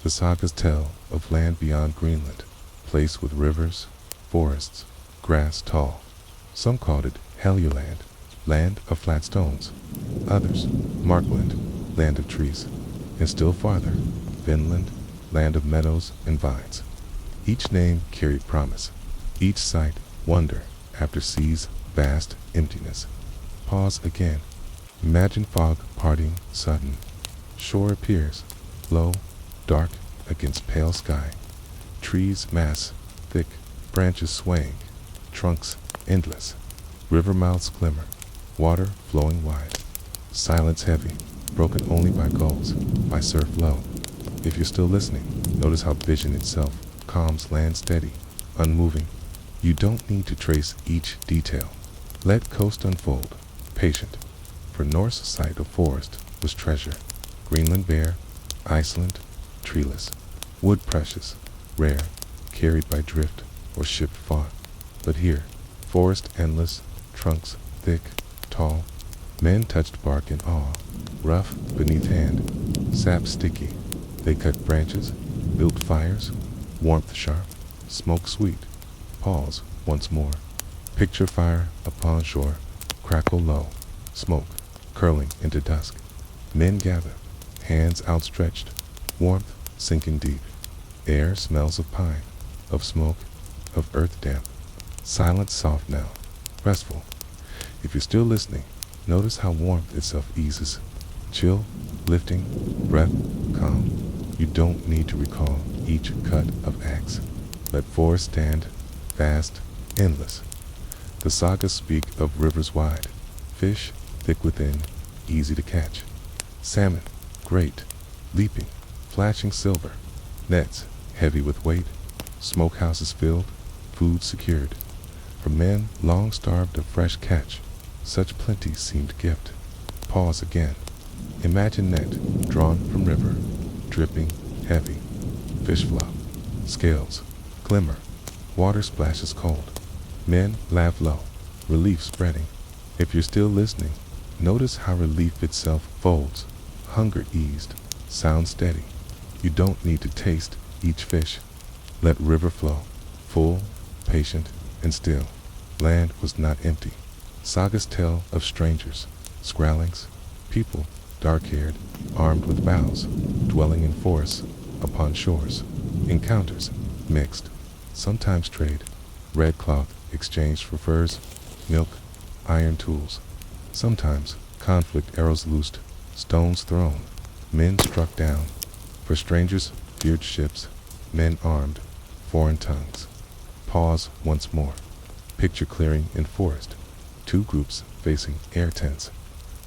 The sagas tell of land beyond Greenland, place with rivers, forests, grass tall. Some called it Helluland, land of flat stones. Others, Markland, land of trees. And still farther, Finland, land of meadows and vines. Each name carried promise, each site wonder after sea's vast emptiness. Pause again. Imagine fog parting sudden. Shore appears, low, dark against pale sky. Trees mass, thick, branches swaying, trunks endless. River mouths glimmer, water flowing wide. Silence heavy, broken only by gulls, by surf low. If you're still listening, notice how vision itself calms land steady, unmoving. You don't need to trace each detail. Let coast unfold, patient. For Norse sight of forest was treasure. Greenland bare, Iceland treeless. Wood precious, rare, carried by drift or ship fought. But here, forest endless, trunks thick, tall. Men touched bark in awe, rough beneath hand, sap sticky. They cut branches, built fires, warmth sharp, smoke sweet. Pause once more. Picture fire upon shore, crackle low, smoke curling into dusk. Men gather, hands outstretched, warmth sinking deep. Air smells of pine, of smoke, of earth damp. Silence soft now, restful. If you're still listening, notice how warmth itself eases. Chill, lifting, breath, calm. You don't need to recall each cut of axe. Let forests stand, vast, endless. The sagas speak of rivers wide, fish thick within, easy to catch. Salmon, great, leaping, flashing silver. Nets, heavy with weight. Smokehouses filled, food secured. For men long starved of fresh catch, such plenty seemed gift. Pause again. Imagine net drawn from river, dripping, heavy. Fish flop, scales, glimmer. Water splashes cold. Men laugh low, relief spreading. If you're still listening, notice how relief itself folds, hunger eased, sound steady. You don't need to taste each fish. Let river flow, full, patient, and still. Land was not empty. Sagas tell of strangers, scrawlings, people, dark-haired, armed with bows, dwelling in forests, upon shores. Encounters, mixed, sometimes trade. Red cloth exchanged for furs, milk, iron tools. Sometimes conflict arrows loosed, stones thrown, men struck down. For strangers, feared ships, men armed, foreign tongues. Pause once more. Picture clearing in forest. Two groups facing air tents.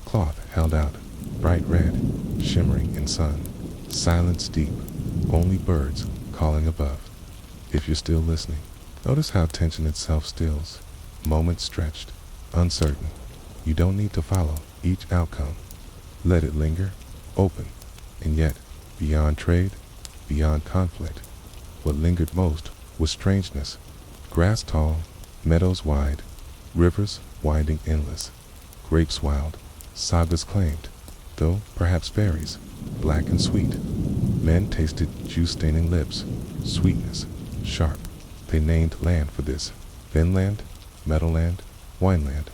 Cloth held out, bright red, shimmering in sun. Silence deep, only birds calling above. If you're still listening, notice how tension itself stills. Moments stretched, uncertain. You don't need to follow each outcome. Let it linger, open, and yet, beyond trade, beyond conflict. What lingered most was strangeness. Grass tall, meadows wide, rivers winding endless. Grapes wild, sagas claimed, though perhaps fairies, black and sweet. Men tasted juice-staining lips, sweetness, sharp. They named land for this. Finland, Meadowland, Wineland.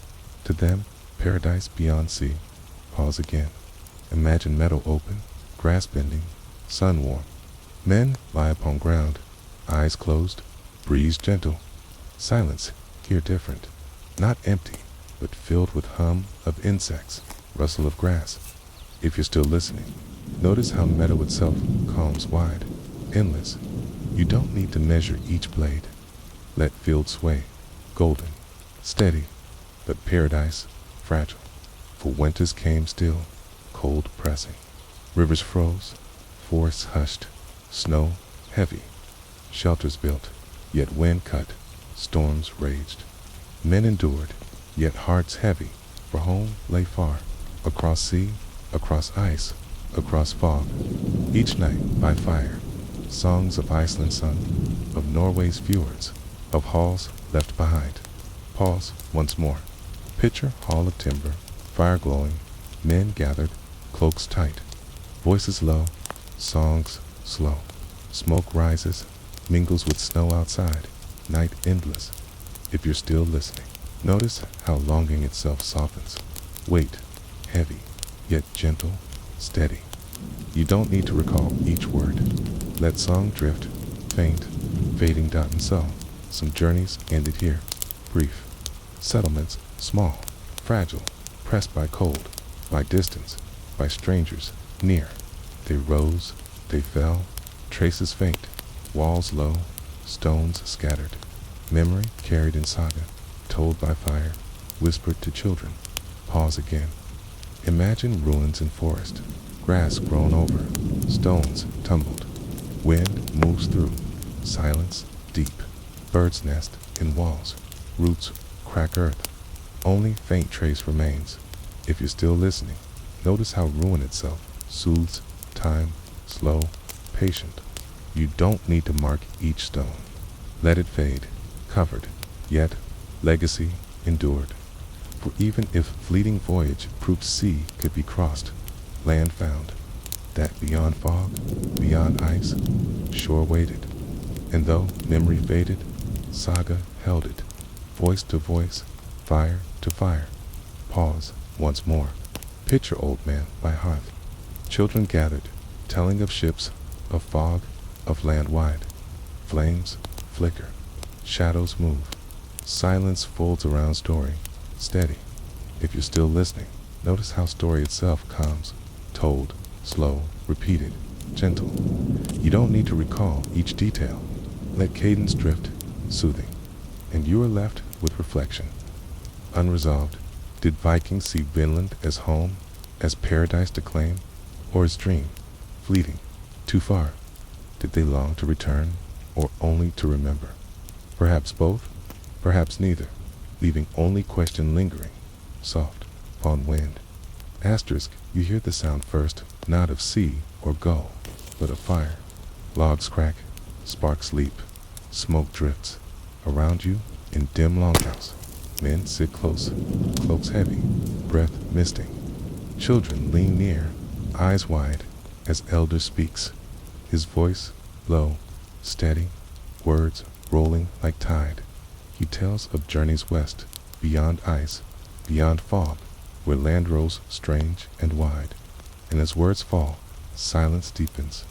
To them, paradise beyond sea. Pause again. Imagine meadow open, grass bending, sun warm. Men lie upon ground, eyes closed, breeze gentle. Silence, here different. Not empty, but filled with hum of insects, rustle of grass. If you're still listening, notice how meadow itself calms wide, endless. You don't need to measure each blade. Let field sway, golden, steady, but paradise fragile. For winters came still, cold pressing. Rivers froze, forests hushed, snow heavy. Shelters built, yet wind cut, storms raged. Men endured, yet hearts heavy, for home lay far, across sea, across ice, across fog. Each night by fire, songs of Iceland sung, of Norway's fjords, of halls left behind. Pause once more. Picture hall of timber, fire glowing, men gathered, cloaks tight, voices low, songs slow. Smoke rises, mingles with snow outside, night endless. If you're still listening, notice how longing itself softens. Weight, heavy, yet gentle, steady. You don't need to recall each word. Let song drift, faint, fading dot and so. Some journeys ended here, brief. Settlements, small, fragile, pressed by cold, by distance, by strangers, near. They rose, they fell, traces faint, walls low, stones scattered. Memory carried in saga, told by fire, whispered to children. Pause again. Imagine ruins in forest, grass grown over, stones tumbled. Wind moves through, silence deep. Bird's nest in walls, roots crack earth. Only faint trace remains. If you're still listening, notice how ruin itself soothes time, slow, patient. You don't need to mark each stone. Let it fade, covered, yet legacy endured. For even if fleeting voyage proved sea could be crossed, land found, that beyond fog, beyond ice, shore waited. And though memory faded, saga held it, voice to voice, fire to fire. Pause once more. Picture old man by hearth. Children gathered, telling of ships, of fog, of land wide. Flames flicker, shadows move. Silence folds around story, steady. If you're still listening, notice how story itself comes, told, slow, repeated, gentle. You don't need to recall each detail. Let cadence drift, soothing. And you are left with reflection. Unresolved, did Vikings see Vinland as home, as paradise to claim, or as dream, fleeting, too far? Did they long to return, or only to remember? Perhaps both, perhaps neither, leaving only question lingering, soft, upon wind. Asterisk, you hear the sound first, not of sea or gull, but of fire. Logs crack, sparks leap, smoke drifts. Around you, in dim longhouse, men sit close, cloaks heavy, breath misting. Children lean near, eyes wide, as elder speaks. His voice low, steady, words rolling like tide. He tells of journeys west, beyond ice, beyond fog, where land rolls strange and wide. And as words fall, silence deepens,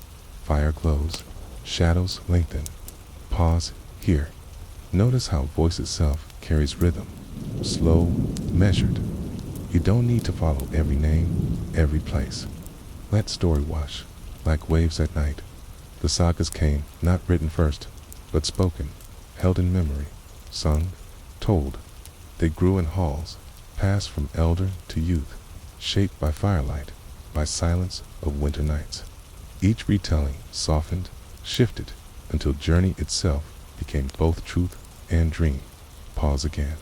fire glows, shadows lengthen. Pause here. Notice how voice itself carries rhythm, slow, measured. You don't need to follow every name, every place. Let story wash, like waves at night. The sagas came, not written first, but spoken, held in memory, sung, told. They grew in halls, passed from elder to youth, shaped by firelight, by silence of winter nights. Each retelling softened, shifted, until journey itself became both truth and dream. Pause again.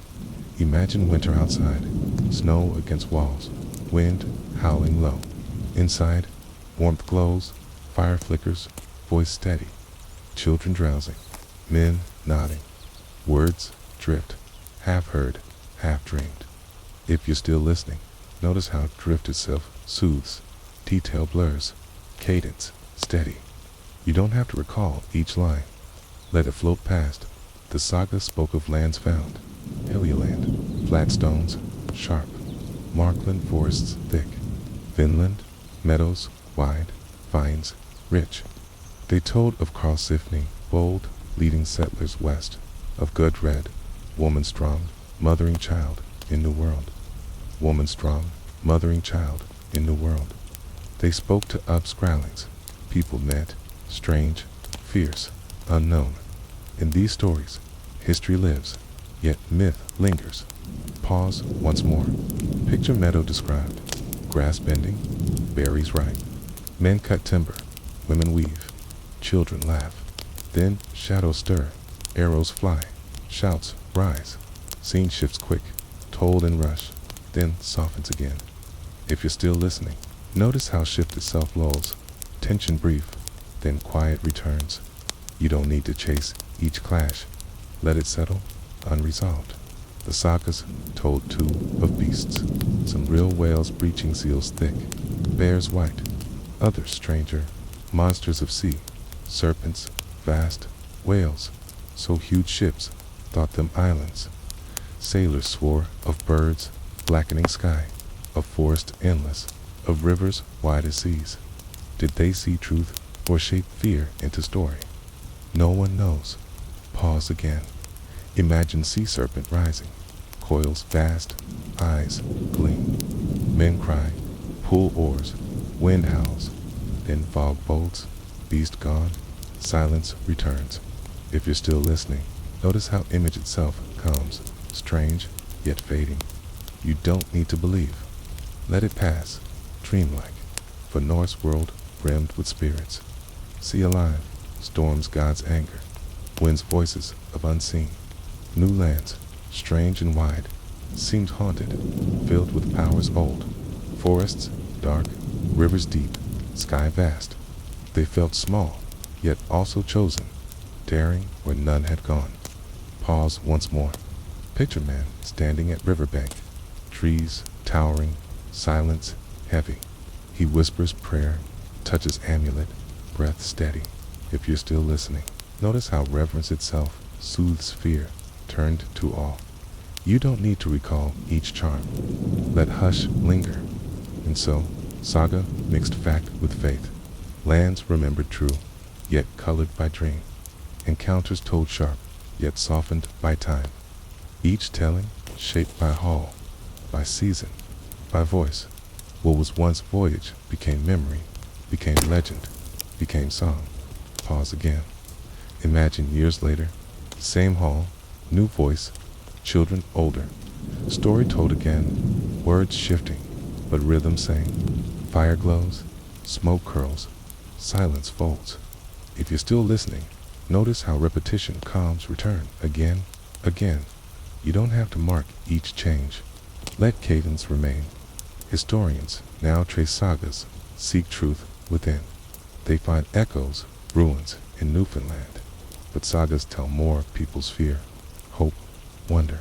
Imagine winter outside, snow against walls, wind howling low. Inside, warmth glows, fire flickers, voice steady. Children drowsing, men nodding. Words drift, half heard, half dreamed. If you're still listening, notice how drift itself soothes, detail blurs, cadence steady. You don't have to recall each line. Let it float past. The saga spoke of lands found, Helluland, flat stones, sharp, Markland forests thick, Vinland, meadows wide, vines rich. They told of Karlsefni, bold, leading settlers west, of Gudred, woman strong, mothering child in New World. Woman strong, mothering child in New World. They spoke to upscrowlings, people met, strange, fierce, unknown. In these stories, history lives, yet myth lingers. Pause once more. Picture meadow described, grass bending, berries ripe. Men cut timber, women weave, children laugh. Then shadows stir, arrows fly, shouts rise. Scene shifts quick, told in rush, then softens again. If you're still listening, notice how shift itself lulls, tension brief, then quiet returns. You don't need to chase each clash. Let it settle, unresolved. The sagas told too of beasts, some real whales breaching seals thick, bears white, others stranger, monsters of sea, serpents, vast, whales, so huge ships thought them islands. Sailors swore of birds, blackening sky, of forest endless, of rivers wide as seas. Did they see truth or shape fear into story? No one knows. Pause again. Imagine sea serpent rising, coils vast, eyes gleam. Men cry, pull oars, wind howls, then fog bolts, beast gone, silence returns. If you're still listening, notice how image itself comes, strange yet fading. You don't need to believe. Let it pass, dreamlike, for Norse world brimmed with spirits. Sea alive, storms God's anger, winds voices of unseen. New lands, strange and wide, seemed haunted, filled with powers old. Forests dark, rivers deep, sky vast. They felt small, yet also chosen, daring where none had gone. Pause once more. Picture man standing at riverbank, trees towering, silence heavy. He whispers prayer, touches amulet, breath steady. If you're still listening, notice how reverence itself soothes fear, turned to awe. You don't need to recall each charm. Let hush linger. And so, saga mixed fact with faith. Lands remembered true, yet colored by dream. Encounters told sharp, yet softened by time. each telling shaped by hall, by season, by voice. What was once voyage became memory, became legend, became song. Pause again. Imagine years later, same hall, new voice, children older. Story told again, words shifting, but rhythm same. Fire glows, smoke curls, silence folds. If you're still listening, notice how repetition calms return again, again. You don't have to mark each change. Let cadence remain. Historians now trace sagas, seek truth within. They find echoes, ruins in Newfoundland. But sagas tell more of people's fear, hope, wonder.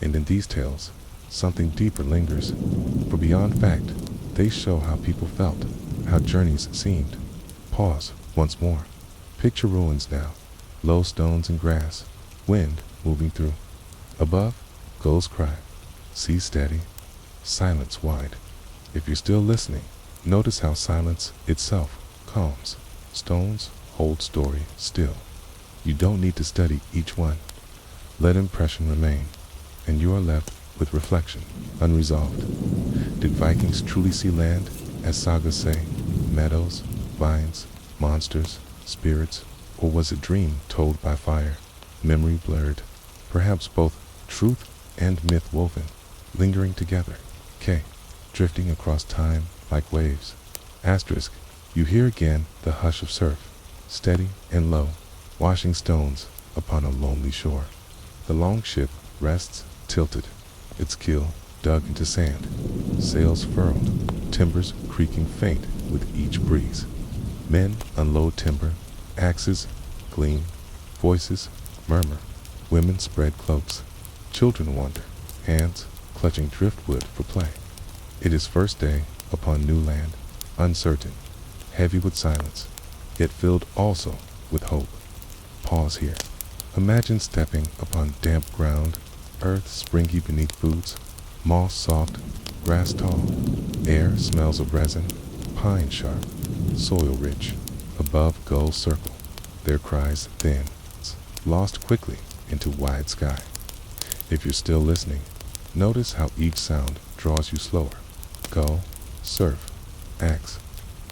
And in these tales, something deeper lingers. For beyond fact, they show how people felt, how journeys seemed. Pause once more. Picture ruins now, low stones and grass, wind moving through. Above, gulls cry, sea steady, silence wide. If you're still listening, notice how silence itself calms. Stones hold story still. You don't need to study each one. Let impression remain, and you are left with reflection, unresolved. Did Vikings truly see land, as sagas say, meadows, vines, monsters, spirits, or was it dream told by fire, memory blurred, perhaps both truth and myth woven, lingering together? K, drifting across time like waves. Asterisk, you hear again the hush of surf, steady and low, washing stones upon a lonely shore. The long ship rests tilted, its keel dug into sand, sails furled, timbers creaking faint with each breeze. Men unload timber, axes gleam, voices murmur, women spread cloaks, children wander, hands clutching driftwood for play. It is first day upon new land, uncertain, heavy with silence, yet filled also with hope. Pause here. Imagine stepping upon damp ground, earth springy beneath boots, moss soft, grass tall, air smells of resin, pine sharp, soil rich. Above gulls circle, their cries thin, lost quickly into wide sky. If you're still listening, notice how each sound draws you slower. Gull, surf, axe.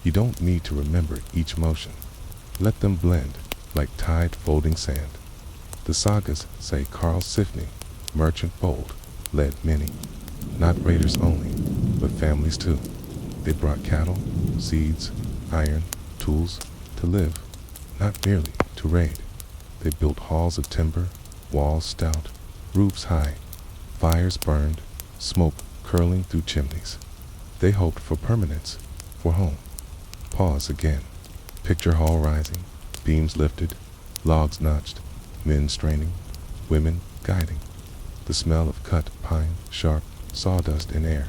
You don't need to remember each motion. Let them blend like tide folding sand. The sagas say Carl Sifney, merchant bold, led many, not raiders only, but families too. They brought cattle, seeds, iron, tools to live, not merely to raid. They built halls of timber, walls stout, roofs high, fires burned, smoke curling through chimneys. They hoped for permanence, for home. Pause again. Picture hall rising, beams lifted, logs notched, men straining, women guiding. The smell of cut pine, sharp, sawdust in air,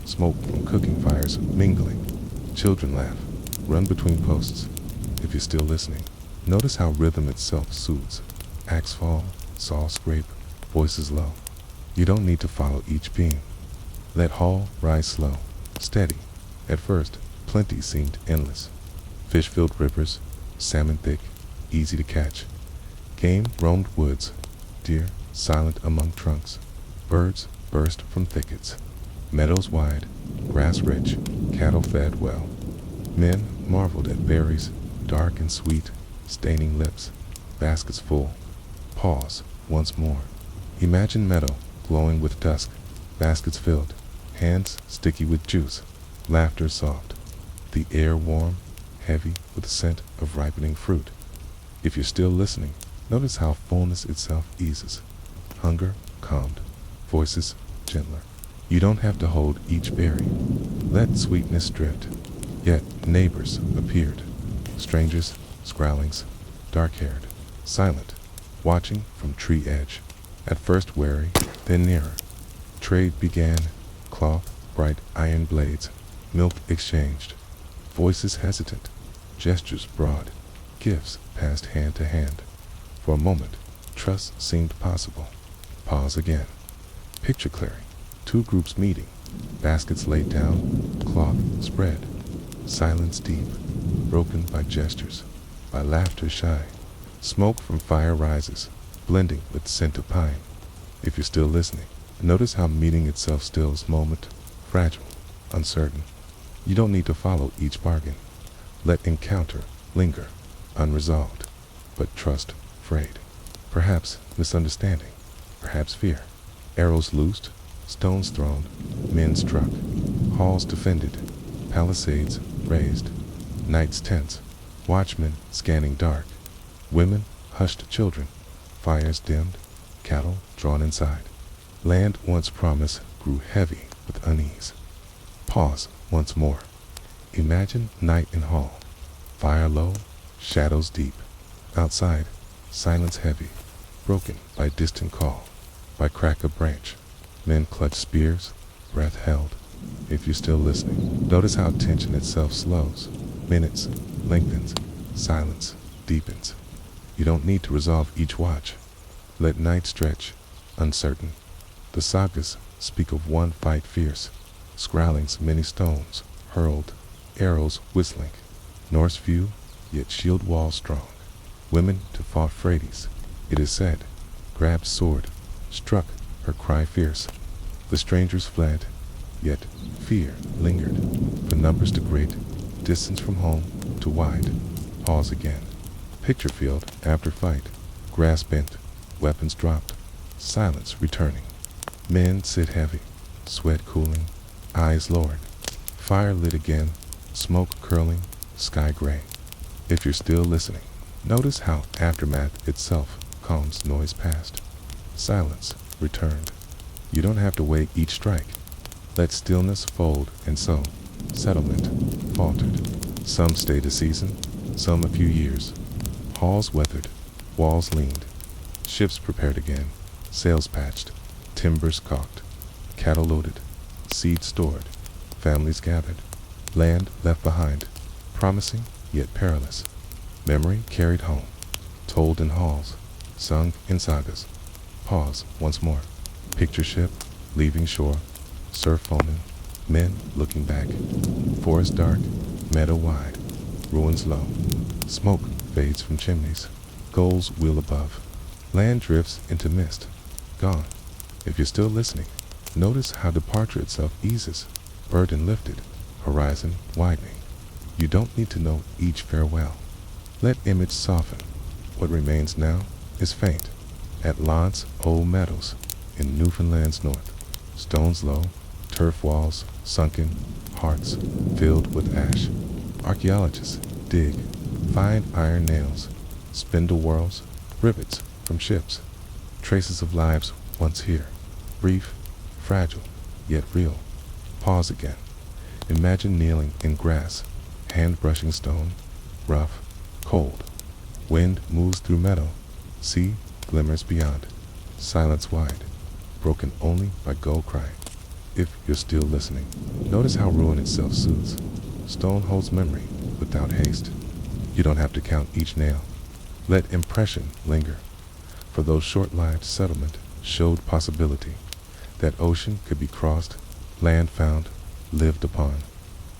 smoke from cooking fires mingling. Children laugh, run between posts. If you're still listening, notice how rhythm itself soothes. Axe fall, saw scrape, voices low. You don't need to follow each beam. Let hall rise slow, steady. At first, plenty seemed endless. Fish-filled rivers, salmon thick, easy to catch. Game roamed woods, deer silent among trunks. Birds burst from thickets. Meadows wide, grass rich, cattle fed well. Men marveled at berries, dark and sweet, staining lips, baskets full. Pause once more. Imagine meadow glowing with dusk, baskets filled, hands sticky with juice, laughter soft, the air warm, heavy with the scent of ripening fruit. If you're still listening, notice how fullness itself eases. Hunger calmed, voices gentler. You don't have to hold each berry. Let sweetness drift. Yet neighbors appeared, strangers, scrawlings, dark-haired, silent, watching from tree edge. At first wary, then nearer. Trade began, cloth, bright iron blades, milk exchanged, voices hesitant, gestures broad, gifts passed hand to hand. For a moment, trust seemed possible. Pause again. Picture clearing. Two groups meeting, baskets laid down, cloth spread. Silence deep, broken by gestures, by laughter shy. Smoke from fire rises, blending with scent of pine. If you're still listening, notice how meeting itself stills moment, fragile, uncertain. You don't need to follow each bargain. Let encounter linger, unresolved, but trust frayed. Perhaps misunderstanding, perhaps fear. Arrows loosed, stones thrown, men struck, halls defended, palisades raised, nights tense, watchmen scanning dark, women hushed children, fires dimmed, cattle drawn inside. Land once promised grew heavy with unease. Pause once more. Imagine night in hall, fire low, shadows deep. Outside, silence heavy, broken by distant call, by crack of branch. Men clutch spears, breath held. If you're still listening, notice how tension itself slows. Minutes lengthens, silence deepens. You don't need to resolve each watch. Let night stretch, uncertain. The sagas speak of one fight fierce, scrawlings many stones, hurled, arrows whistling. Norse view, yet shield wall strong. Women to fought Frades, it is said, grabbed sword, struck, her cry fierce. The strangers fled, yet fear lingered. For numbers to great, distance from home to wide. Pause again. Picture field after fight, grass bent, weapons dropped, silence returning. Men sit heavy, sweat cooling, eyes lowered. Fire lit again, smoke curling, sky gray. If you're still listening, notice how aftermath itself calms noise past. Silence returned. You don't have to weigh each strike. Let stillness fold, and so settlement faltered. Some stayed a season, some a few years. Halls weathered, walls leaned. Ships prepared again, sails patched, timbers caulked, cattle loaded, seed stored, families gathered, land left behind, promising yet perilous. Memory carried home, told in halls, sung in sagas. Pause once more. Picture ship, leaving shore, surf foaming, men looking back. Forest dark, meadow wide, ruins low. Smoke fades from chimneys, gulls wheel above. Land drifts into mist, gone. If you're still listening, notice how departure itself eases, burden lifted, horizon widening. You don't need to know each farewell. Let image soften. What remains now is faint. At Lod's old meadows, in Newfoundland's north, stones low, turf walls sunken, hearts filled with ash. Archaeologists dig, find iron nails, spindle whorls, rivets from ships, traces of lives once here, brief, fragile, yet real. Pause again. Imagine kneeling in grass, hand brushing stone, rough, cold. Wind moves through meadow, sea glimmers beyond, silence wide, broken only by gull cry. If you're still listening, notice how ruin itself soothes. Stone holds memory without haste. You don't have to count each nail. Let impression linger. For those short-lived settlement showed possibility, that ocean could be crossed, land found, lived upon.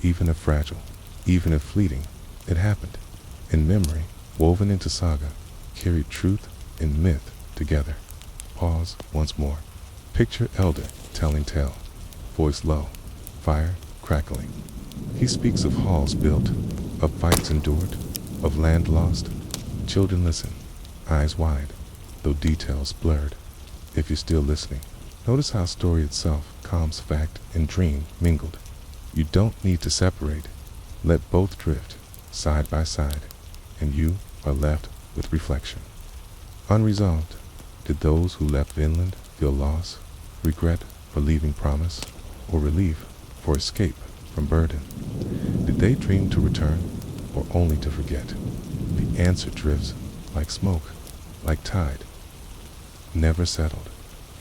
Even if fragile, even if fleeting, it happened. In memory, woven into saga, carried truth and myth together. Pause once more. Picture elder telling tale, voice low, fire crackling. He speaks of halls built, of fights endured, of land lost. Children listen, eyes wide, though details blurred. If you're still listening, notice how story itself calms fact and dream mingled. You don't need to separate. Let both drift, side by side, and you are left with reflection. Unresolved, did those who left inland feel loss, regret for leaving promise, or relief for escape from burden? Did they dream to return, or only to forget? The answer drifts like smoke, like tide, never settled.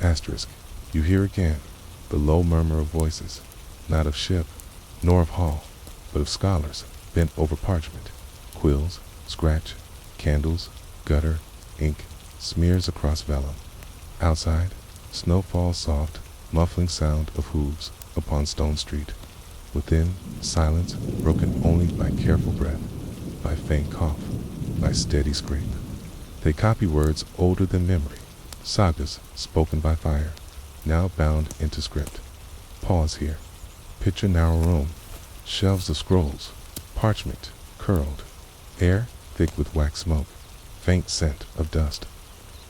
Asterisk, you hear again the low murmur of voices, not of ship, nor of hall, but of scholars bent over parchment. Quills, scratch, candles, gutter, ink, smears across vellum. Outside, snow falls soft, muffling sound of hooves upon stone street. Within, silence broken only by careful breath, by faint cough, by steady scrape. They copy words older than memory, Sagas spoken by fire, now bound into script. Pause here. Picture narrow room, shelves of scrolls, parchment curled, air thick with wax smoke, faint scent of dust.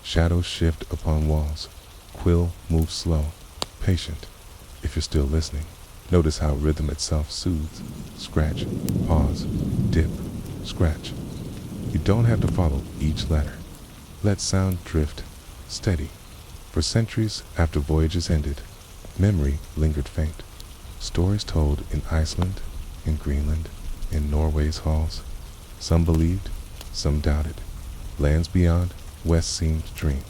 Shadows shift upon walls. Quill moves slow, patient. If you're still listening, notice how rhythm itself soothes. Scratch, pause, dip, scratch. You don't have to follow each letter. Let sound drift, steady. For centuries after voyages ended, memory lingered faint. Stories told in Iceland, in Greenland, in Norway's halls. Some believed, some doubted. Lands beyond, west seemed dream,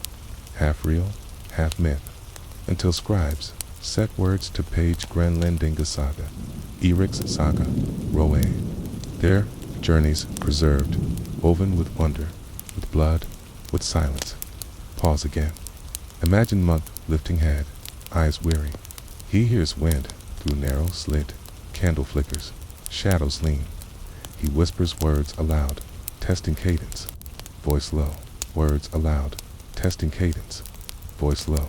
half real, half myth, until scribes set words to page Grenlandinga saga, Eric's saga, Roe. Their journeys preserved, woven with wonder, with blood, with silence. Pause again. Imagine monk lifting head, eyes weary. He hears wind through narrow slit, candle flickers, shadows lean. He whispers words aloud, testing cadence, voice low. Words aloud, testing cadence, voice low.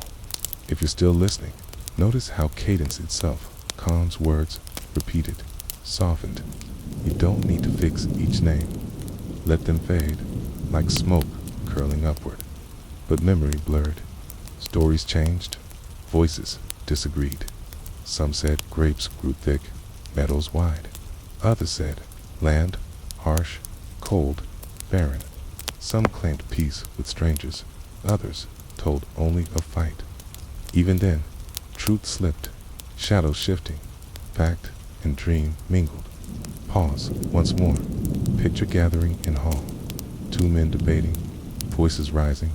If you're still listening, notice how cadence itself calms words repeated, softened. You don't need to fix each name. Let them fade, like smoke curling upward. But memory blurred. Stories changed, voices disagreed. Some said grapes grew thick, meadows wide. Others said land harsh, cold, barren. Some claimed peace with strangers, others told only of fight. Even then, truth slipped, shadows shifting, fact and dream mingled. Pause once more. Picture gathering in hall. Two men debating, voices rising,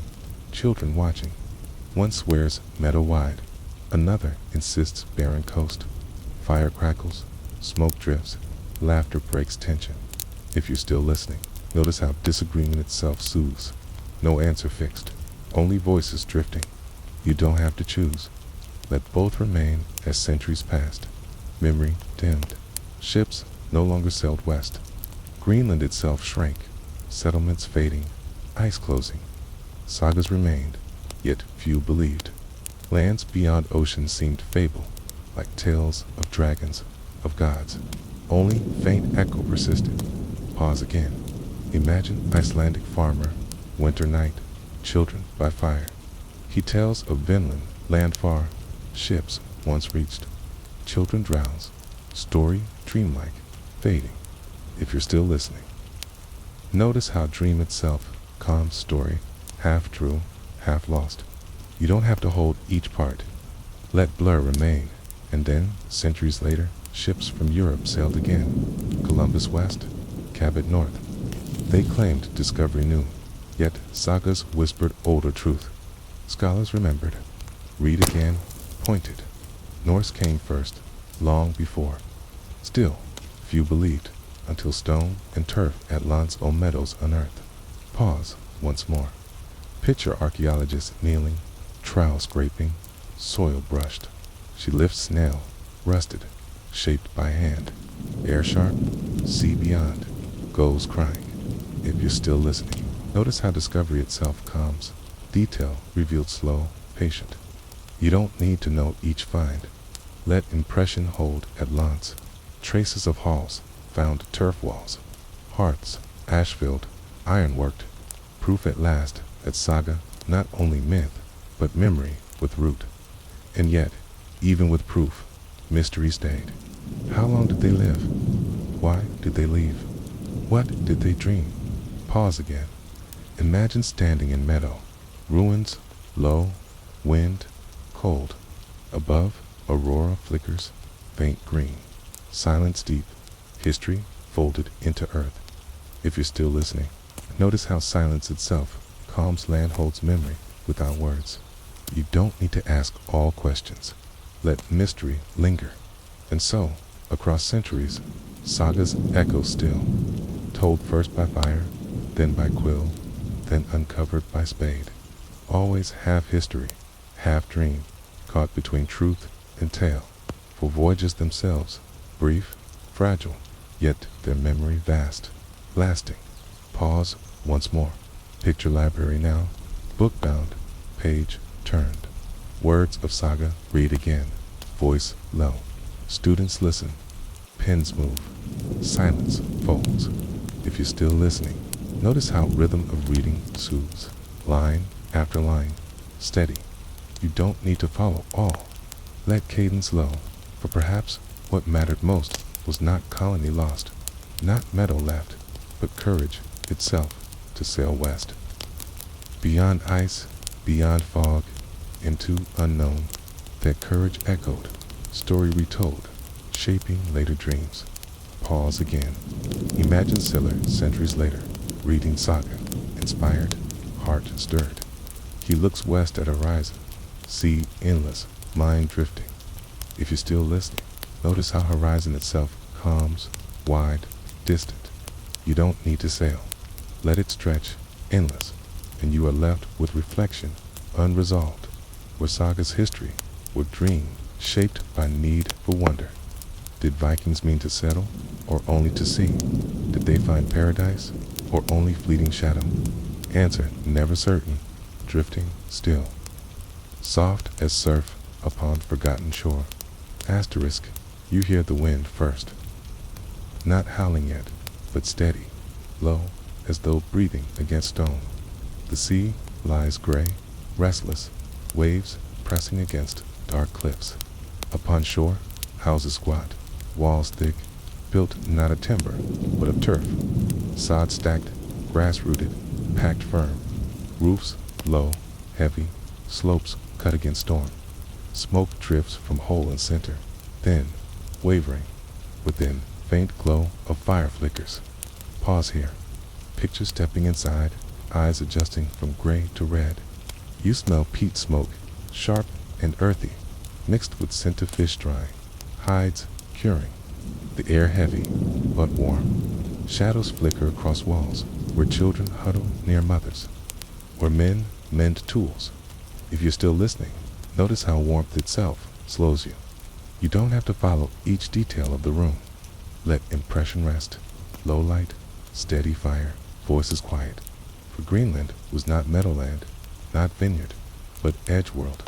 children watching. One swears meadow wide, another insists barren coast. Fire crackles, smoke drifts, laughter breaks tension. If you're still listening, notice how disagreement itself soothes. No answer fixed, only voices drifting. You don't have to choose. Let both remain as centuries passed. Memory dimmed. Ships no longer sailed west. Greenland itself shrank, settlements fading, ice closing. Sagas remained, yet few believed. Lands beyond ocean seemed fable, like tales of dragons, of gods. Only faint echo persisted. Pause again. Imagine Icelandic farmer, winter night, children by fire. He tells of Vinland, land far, ships once reached. Children drowse, story dreamlike, fading. If you're still listening, notice how dream itself, calm story, half true, half lost. You don't have to hold each part. Let blur remain, and then, centuries later, ships from Europe sailed again. Columbus west, Cabot north. They claimed discovery new, yet sagas whispered older truth. Scholars remembered, read again, pointed. Norse came first, long before. Still, few believed, until stone and turf at Lance o' Meadows unearthed. Pause once more. Picture archaeologist kneeling, trowel scraping, soil brushed. She lifts snail, rusted, shaped by hand. Air sharp, sea beyond, goes crying. If you're still listening, notice how discovery itself calms. Detail revealed slow, patient. You don't need to know each find. Let impression hold at Lance. Traces of halls, found turf walls, hearths, ash-filled, iron-worked. Proof at last that saga, not only myth, but memory with root. And yet, even with proof, mystery stayed. How long did they live? Why did they leave? What did they dream? Pause again. Imagine standing in meadow, ruins, low, wind, cold. Above, aurora flickers, faint green. Silence deep, history folded into earth. If you're still listening, notice how silence itself calms land holds memory without words. You don't need to ask all questions. Let mystery linger. And so, across centuries, sagas echo still, told first by fire, then by quill, then uncovered by spade. Always half history, half dream, caught between truth and tale. For voyages themselves, brief, fragile, yet their memory vast, lasting. Pause once more. Picture library now, book-bound, Page turned. Words of saga read again. Voice low. Students listen. Pens move. Silence folds. If you're still listening, notice how rhythm of reading soothes. Line after line. Steady. You don't need to follow all. Let cadence low, for perhaps what mattered most was not colony lost, not meadow left, but courage itself to sail west. Beyond ice, beyond fog, into unknown, that courage echoed, story retold, shaping later dreams. Pause again. Imagine Siller centuries later, reading saga, inspired, heart stirred. He looks west at horizon, sea endless, mind drifting. If you're still listening, notice how horizon itself calms, wide, distant. You don't need to sail. Let it stretch, endless, and you are left with reflection, unresolved, where saga's history, were dream, shaped by need for wonder. Did Vikings mean to settle, or only to sea? Did they find paradise, or only fleeting shadow? Answer, never certain, drifting still. Soft as surf upon forgotten shore. Asterisk, you hear the wind first. Not howling yet, but steady, low, as though breathing against stone. The sea lies gray, restless, waves pressing against dark cliffs. Upon shore, houses squat, walls thick, built not of timber, but of turf. Sod stacked, grass rooted, packed firm. Roofs low, heavy, slopes cut against storm. Smoke drifts from hole and center, thin, wavering. Within, faint glow of fire flickers. Pause here. Picture stepping inside, eyes adjusting from gray to red. You smell peat smoke, sharp and earthy, mixed with scent of fish drying, hides curing. The air heavy, but warm. Shadows flicker across walls, where children huddle near mothers, where men mend tools. If you're still listening, notice how warmth itself slows you. You don't have to follow each detail of the room. Let impression rest. Low light, steady fire, voices quiet. For Greenland was not meadowland, not vineyard, but edge world.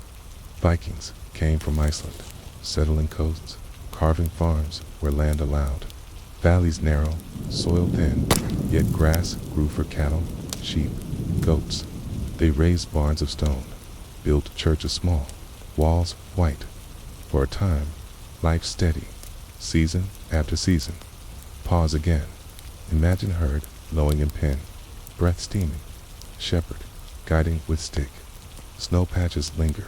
Vikings came from Iceland, settling coasts, carving farms where land allowed. Valleys narrow, soil thin, yet grass grew for cattle, sheep, goats. They raised barns of stone, built churches small, walls white. For a time, life steady, season after season. Pause again. Imagine herd lowing in pen, breath steaming, shepherd guiding with stick. Snow patches linger,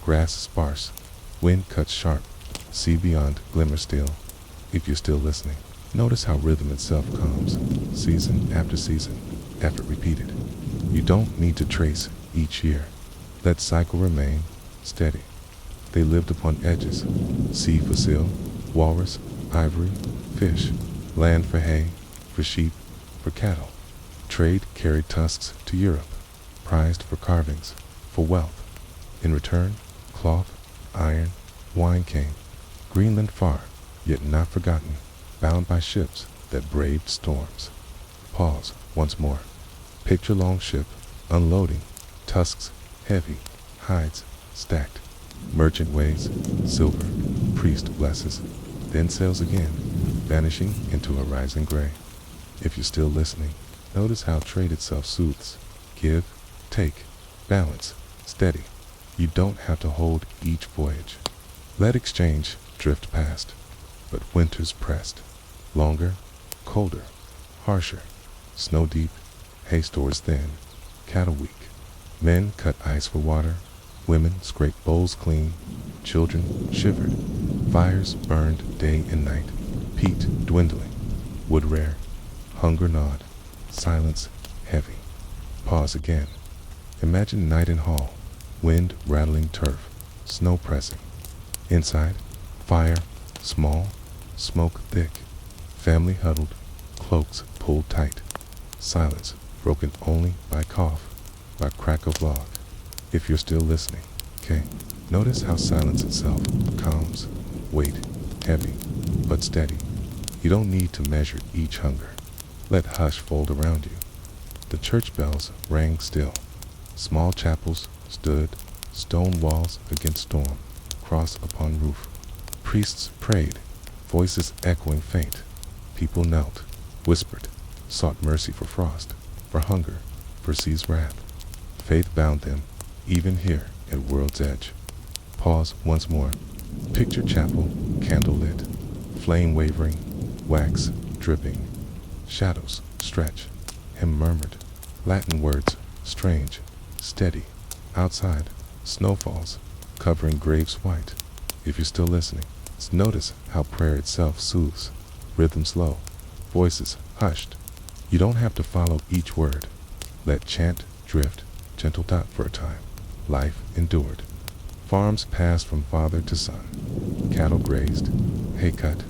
grass sparse, wind cuts sharp, sea beyond glimmer still. If you're still listening, notice how rhythm itself comes, season after season, effort repeated. You don't need to trace each year. Let cycle remain steady. They lived upon edges, sea for seal, walrus, ivory, fish, land for hay, for sheep, for cattle. Trade carried tusks to Europe, prized for carvings, for wealth. In return, cloth, iron, wine came. Greenland far, yet not forgotten, bound by ships that braved storms. Pause once more. Picture long ship, unloading, tusks heavy, hides stacked. Merchant weighs, silver, priest blesses, then sails again, vanishing into a rising gray. If you're still listening, notice how trade itself soothes. Give, take, balance, steady. You don't have to hold each voyage. Let exchange drift past, but winters pressed. Longer, colder, harsher, snow deep, hay stores thin, cattle weak. Men cut ice for water, women scraped bowls clean, children shivered. Fires burned day and night, peat dwindling, wood rare, hunger gnawed, silence heavy. Pause again. Imagine night in hall, wind rattling turf, snow pressing. Inside, fire small, smoke thick, family huddled, cloaks pulled tight. Silence broken only by cough, by crack of log. If you're still listening, okay, notice how silence itself calms, weight, heavy, but steady. You don't need to measure each hunger. Let hush fold around you. The church bells rang still. Small chapels stood, stone walls against storm, cross upon roof. Priests prayed, voices echoing faint. People knelt, whispered, sought mercy for frost, for hunger, for sea's wrath. Faith bound them, even here at world's edge. Pause once more. Picture chapel, candle lit, flame wavering, wax dripping. Shadows stretch. Hymn murmured. Latin words, strange, steady. Outside, snow falls, covering graves white. If you're still listening, notice how prayer itself soothes. Rhythm slow, voices hushed. You don't have to follow each word. Let chant drift, gentle dot for a time. Life endured. Farms passed from father to son. Cattle grazed, hay cut,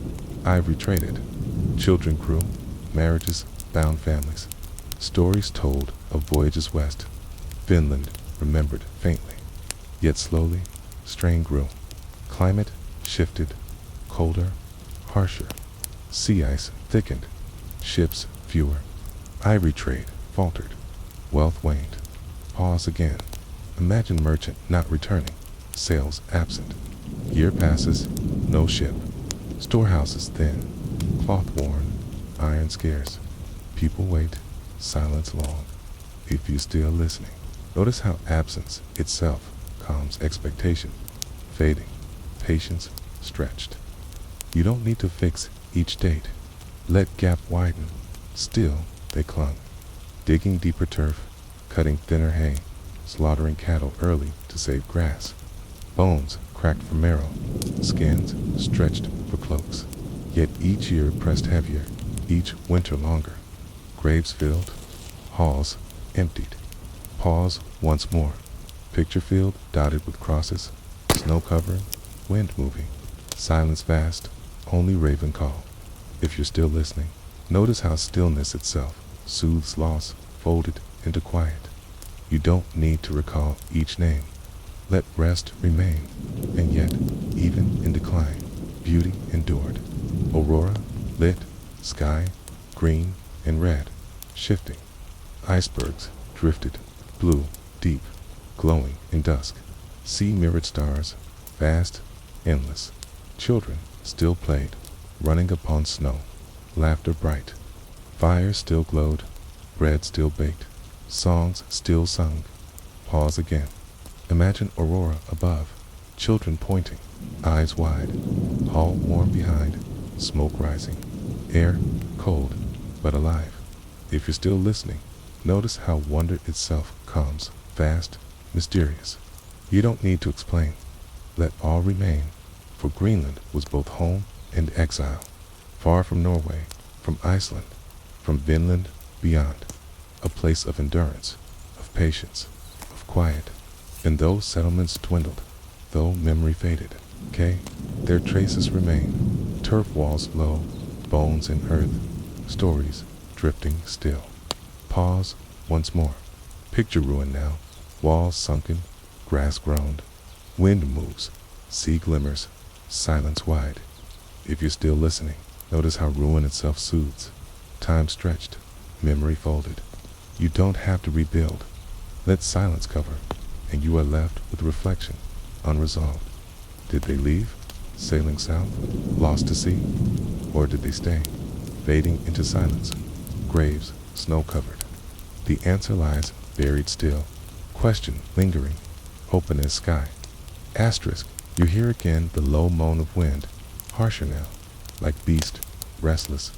ivory traded. Children grew, marriages bound families. Stories told of voyages west. Finland remembered faintly. Yet slowly, strain grew. Climate shifted, colder, harsher. Sea ice thickened, ships fewer. Ivory trade faltered, wealth waned. Pause again. Imagine merchant not returning, sails absent. Year passes, no ship. Storehouses thin, cloth worn, iron scarce. People wait, silence long. If you're still listening, notice how absence itself calms expectation, fading, patience stretched. You don't need to fix each date. Let gap widen. Still they clung, digging deeper turf, cutting thinner hay, slaughtering cattle early to save grass. Bones cracked for marrow, skins stretched for cloaks. Yet each year pressed heavier, each winter longer. Graves filled, halls emptied. Pause once more. Picture field dotted with crosses, snow covering, wind moving. Silence vast, only raven call. If you're still listening, notice how stillness itself soothes loss, folded into quiet. You don't need to recall each name. Let rest remain, and yet, even in decline, beauty endured. Aurora, lit, sky, green and red, shifting. Icebergs drifted, blue, deep, glowing in dusk. Sea mirrored stars, vast, endless. Children still played, running upon snow. Laughter bright. Fire still glowed, bread still baked, songs still sung. Pause again. Imagine aurora above, children pointing, eyes wide, hall warm behind, smoke rising, air cold but alive. If you're still listening, notice how wonder itself comes, vast, mysterious. You don't need to explain. Let all remain, for Greenland was both home and exile, far from Norway, from Iceland, from Vinland beyond, a place of endurance, of patience, of quiet. And though settlements dwindled, though memory faded, their traces remain. Turf walls low, bones in earth, stories drifting still. Pause once more. Picture ruin now, walls sunken, grass grown. Wind moves, sea glimmers, silence wide. If you're still listening, notice how ruin itself soothes. Time stretched, memory folded. You don't have to rebuild. Let silence cover, and you are left with reflection, unresolved. Did they leave, sailing south, lost to sea? Or did they stay, fading into silence, graves snow-covered? The answer lies buried still, question lingering, open as sky. Asterisk, you hear again the low moan of wind, harsher now, like beast, restless.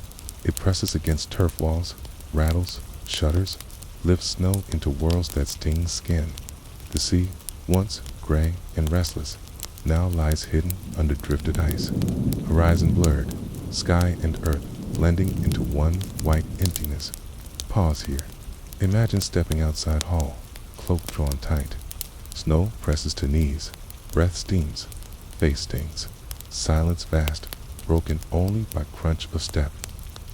It presses against turf walls, rattles, shudders, lifts snow into whirls that sting skin. The sea, once gray and restless, now lies hidden under drifted ice. Horizon blurred, sky and earth blending into one white emptiness. Pause here. Imagine stepping outside hall, cloak drawn tight. Snow presses to knees, breath steams, face stings. Silence vast, broken only by crunch of step,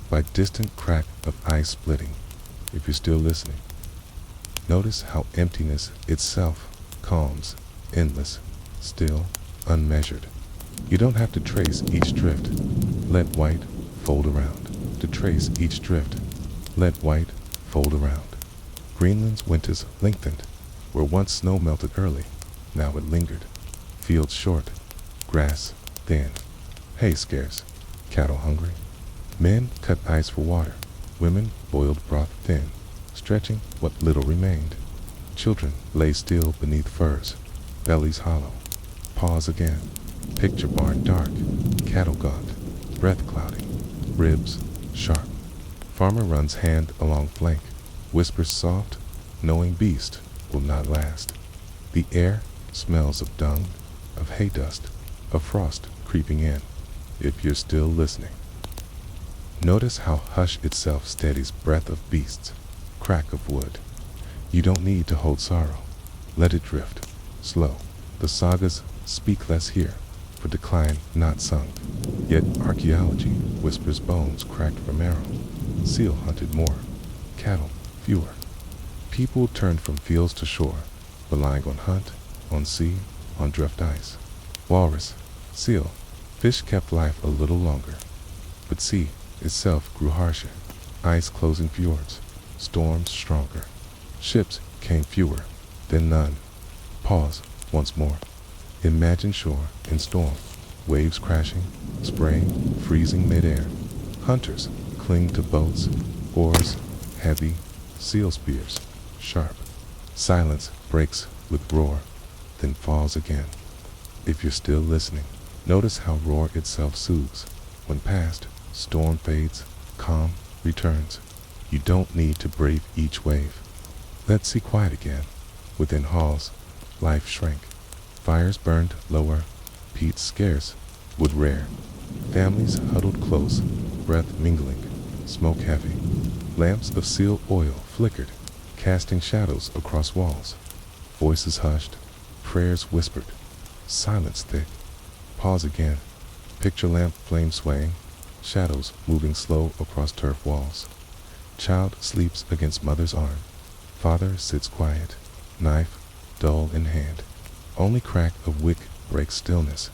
by distant crack of ice splitting. If you're still listening, notice how emptiness itself calms, endless, still, unmeasured. You don't have to trace each drift. Let white fold around. To trace each drift, let white fold around. Greenland's winters lengthened, Where once snow melted early, now it lingered. Fields short, grass thin, hay scarce, cattle hungry. Men cut ice for water, women boiled broth thin, stretching what little remained. Children lay still beneath furs, bellies hollow. Pause again. Picture barn dark, cattle gaunt, breath cloudy, ribs sharp. Farmer runs hand along flank, whispers soft, knowing beast will not last. The air smells of dung, of hay dust, of frost creeping in, if you're still listening. Notice how hush itself steadies breath of beasts, crack of wood. You don't need to hold sorrow. Let it drift, slow. The sagas speak less here, for decline not sunk. Yet archaeology whispers bones cracked from marrow. Seal hunted more, cattle fewer. People turned from fields to shore, relying on hunt, on sea, on drift ice. Walrus, seal, fish kept life a little longer, but sea itself grew harsher. Ice closing fjords, storms stronger. Ships came fewer, then none. Pause once more. Imagine shore in storm, waves crashing, spraying, freezing midair. Hunters cling to boats, oars heavy, seal spears sharp. Silence breaks with roar, then falls again. If you're still listening, notice how roar itself soothes. When past, storm fades, calm returns. You don't need to brave each wave. Let's see quiet again. Within halls, life shrank. Fires burned lower, peat scarce, wood rare. Families huddled close, breath mingling, smoke heavy. Lamps of seal oil flickered, casting shadows across walls. Voices hushed, prayers whispered, silence thick. Pause again. Picture lamp flame swaying, shadows moving slow across turf walls. Child sleeps against mother's arm. Father sits quiet, knife dull in hand. Only crack of wick breaks stillness.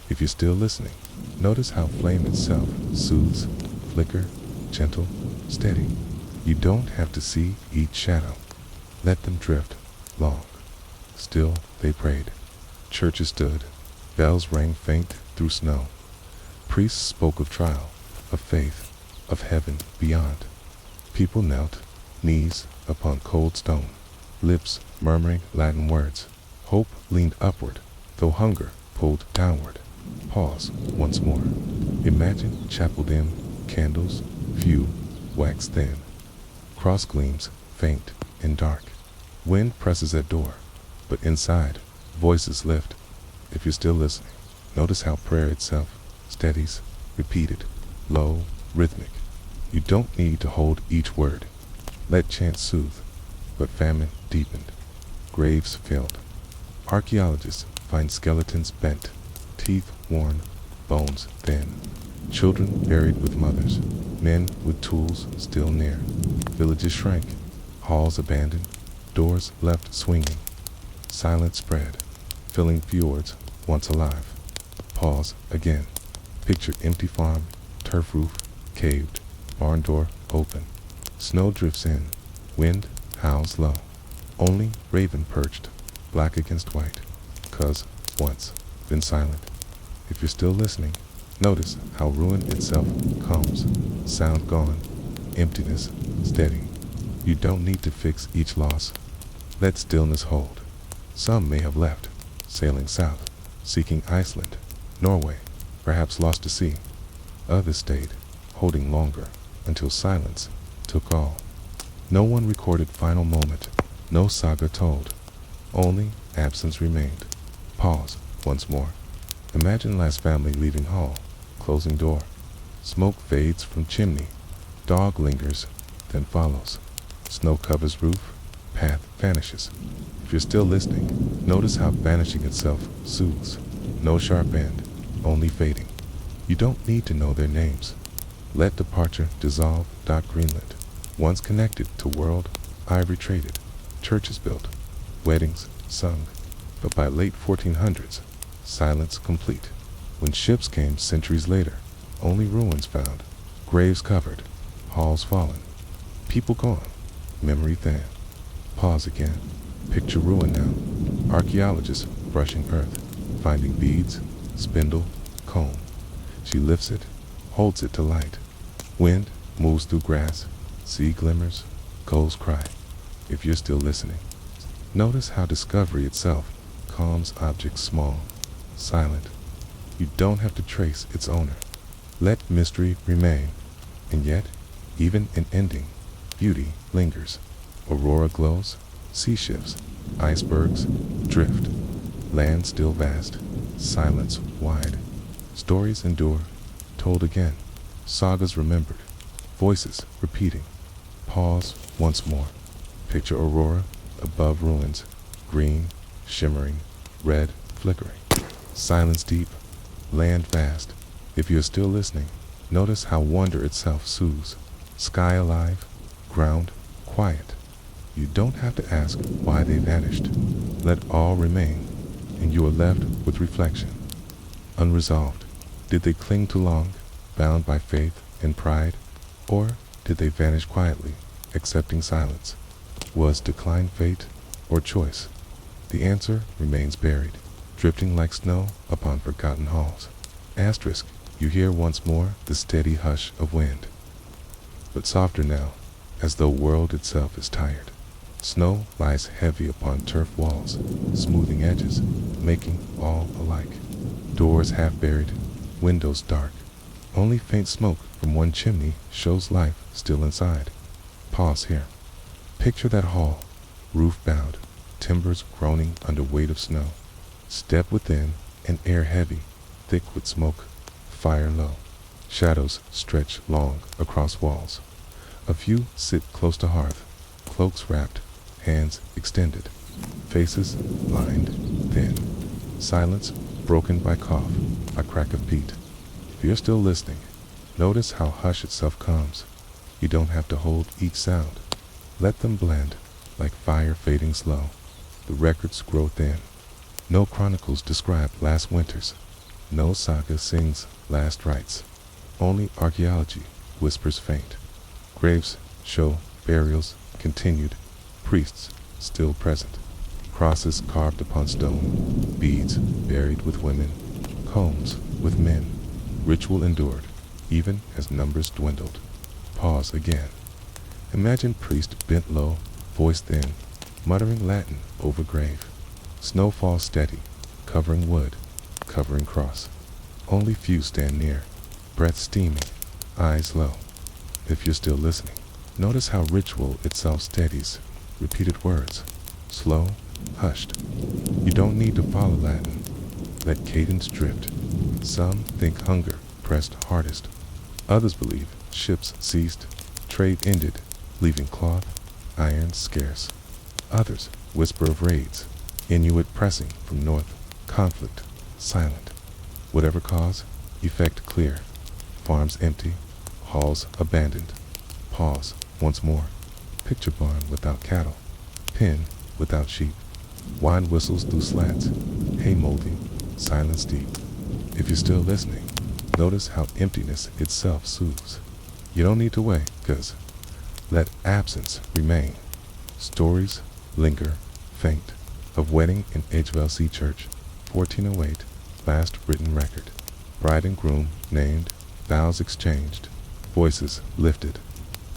If you're still listening, notice how flame itself soothes, flicker, gentle, steady. You don't have to see each shadow. Let them drift, long. Still they prayed. Churches stood. Bells rang faint through snow. Priests spoke of trial, of faith, of heaven beyond. People knelt, knees upon cold stone, lips murmuring Latin words. Hope leaned upward, though hunger pulled downward. Pause once more. Imagine chapel dim, candles few, wax thin. Cross gleams faint and dark. Wind presses at door, but inside, voices lift. If you're still listening, notice how prayer itself steadies, repeated, low, rhythmic. You don't need to hold each word. Let chant soothe, but famine deepened. Graves filled. Archaeologists find skeletons bent, teeth worn, bones thin. Children buried with mothers, men with tools still near. Villages shrank, halls abandoned, doors left swinging. Silence spread, filling fjords once alive. Pause again. Picture empty farm, turf roof caved, barn door open. Snow drifts in, wind howls low. Only raven perched, black against white, 'cause once been silent. If you're still listening, notice how ruin itself comes, sound gone, emptiness steady. You don't need to fix each loss. Let stillness hold. Some may have left, sailing south, seeking Iceland, Norway, perhaps lost to sea. Others stayed, holding longer, until silence took all. No one recorded final moment, no saga told. Only absence remained. Pause once more. Imagine last family leaving hall, closing door. Smoke fades from chimney. Dog lingers, then follows. Snow covers roof, path vanishes. If you're still listening, notice how vanishing itself soothes. No sharp end, only fading. You don't need to know their names. Let departure dissolve. Greenland. Once connected to world, ivory traded, churches built, weddings sung. But by late 1400s, silence complete. When ships came centuries later, only ruins found, graves covered, halls fallen, people gone, memory thin. Pause again. Picture ruin now. Archaeologists brushing earth, finding beads, spindle, comb. She lifts it, holds it to light. Wind moves through grass, sea glimmers, gulls cry. If you're still listening, notice how discovery itself calms objects small, silent. You don't have to trace its owner. Let mystery remain. And yet, even in ending, beauty lingers. Aurora glows, sea shifts, icebergs drift, land still vast, silence wide. Stories endure, told again, sagas remembered, voices repeating. Pause once more. Picture aurora above ruins, green, shimmering, red, flickering. Silence deep, land vast. If you're still listening, notice how wonder itself soothes. Sky alive, ground quiet. You don't have to ask why they vanished. Let all remain, and you are left with reflection. Unresolved. Did they cling too long, bound by faith and pride? Or did they vanish quietly, accepting silence? Was decline fate or choice? The answer remains buried, drifting like snow upon forgotten halls. Asterisk, you hear once more the steady hush of wind, but softer now, as though world itself is tired. Snow lies heavy upon turf walls, smoothing edges, making all alike. Doors half buried, windows dark. Only faint smoke from one chimney shows life still inside. Pause here. Picture that hall, roof bowed, timbers groaning under weight of snow. Step within, and air heavy, thick with smoke, fire low. Shadows stretch long across walls. A few sit close to hearth, cloaks wrapped, hands extended, faces lined, thin. Silence broken by cough, a crack of peat. If you're still listening, notice how hush itself comes. You don't have to hold each sound. Let them blend, like fire fading slow. The records grow thin. No chronicles describe last winters. No saga sings last rites. Only archaeology whispers faint. Graves show burials continued, priests still present. Crosses carved upon stone, beads buried with women, combs with men. Ritual endured, even as numbers dwindled. Pause again. Imagine priest bent low, voice thin, muttering Latin over grave. Snow falls steady, covering wood, covering cross. Only few stand near, breath steaming, eyes low. If you're still listening, notice how ritual itself steadies, repeated words, slow, hushed. You don't need to follow Latin. Let cadence drift. Some think hunger pressed hardest. Others believe ships ceased, trade ended, leaving cloth, iron scarce. Others whisper of raids, Inuit pressing from north, conflict, silent. Whatever cause, effect clear. Farms empty, halls abandoned. Pause once more. Picture barn without cattle, pen without sheep. Wine whistles through slats, hay molding, silence deep. If you're still listening, notice how emptiness itself soothes. You don't need to wait, 'cause let absence remain. Stories linger, faint, of wedding in Edgevale Sea Church, 1408, last written record. Bride and groom named, vows exchanged, voices lifted.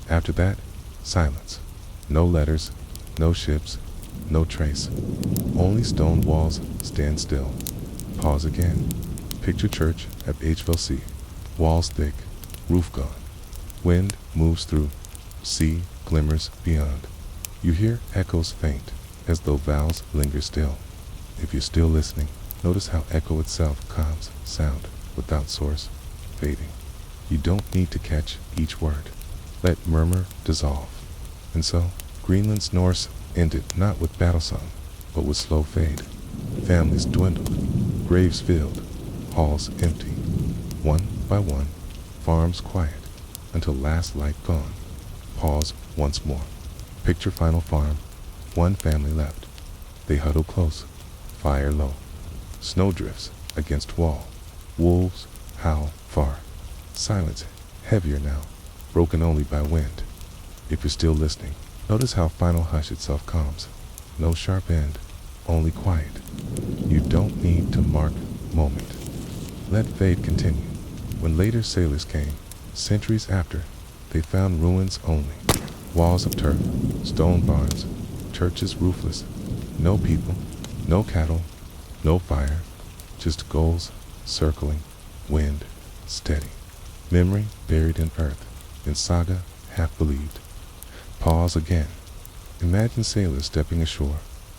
After that, silence. No letters, no ships, no trace. Only stone walls stand still. Pause again. Picture church at Edgevale Sea. Walls thick, roof gone. Wind moves through, sea glimmers beyond. You hear echoes faint, as though vows linger still. If you're still listening, notice how echo itself calms sound without source, fading. You don't need to catch each word. Let murmur dissolve. And so, Greenland's Norse ended not with battle song, but with slow fade. Families dwindled, graves filled, halls empty. One by one, farms quiet, until last light gone. Pause once more. Picture final farm, one family left. They huddle close, fire low. Snow drifts against wall. Wolves howl far. Silence heavier now, broken only by wind. If you're still listening, notice how final hush itself calms. no sharp end, only quiet. You don't need to mark moment. Let fate continue. When later sailors came, centuries after, they found ruins only. Walls of turf, stone barns, churches roofless. No people, no cattle, no fire, just gulls circling, wind steady. Memory buried in earth, in saga half believed. Pause again. Imagine sailors stepping ashore,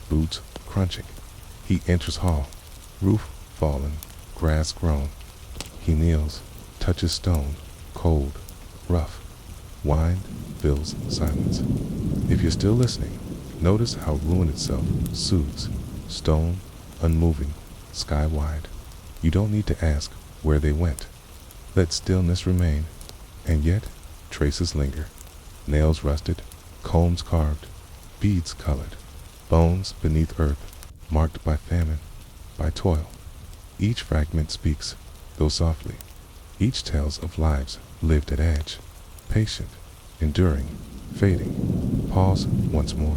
boots crunching. He enters hall, roof fallen, grass grown. He kneels, touches stone, cold, rough. Wine fills silence. If you're still listening, notice how ruin itself soothes, stone unmoving, sky wide. You don't need to ask where they went. Let stillness remain, and yet traces linger. Nails rusted, combs carved, beads colored, bones beneath earth, marked by famine, by toil. Each fragment speaks, though softly. Each tells of lives lived at edge, patient, enduring, fading. Pause once more.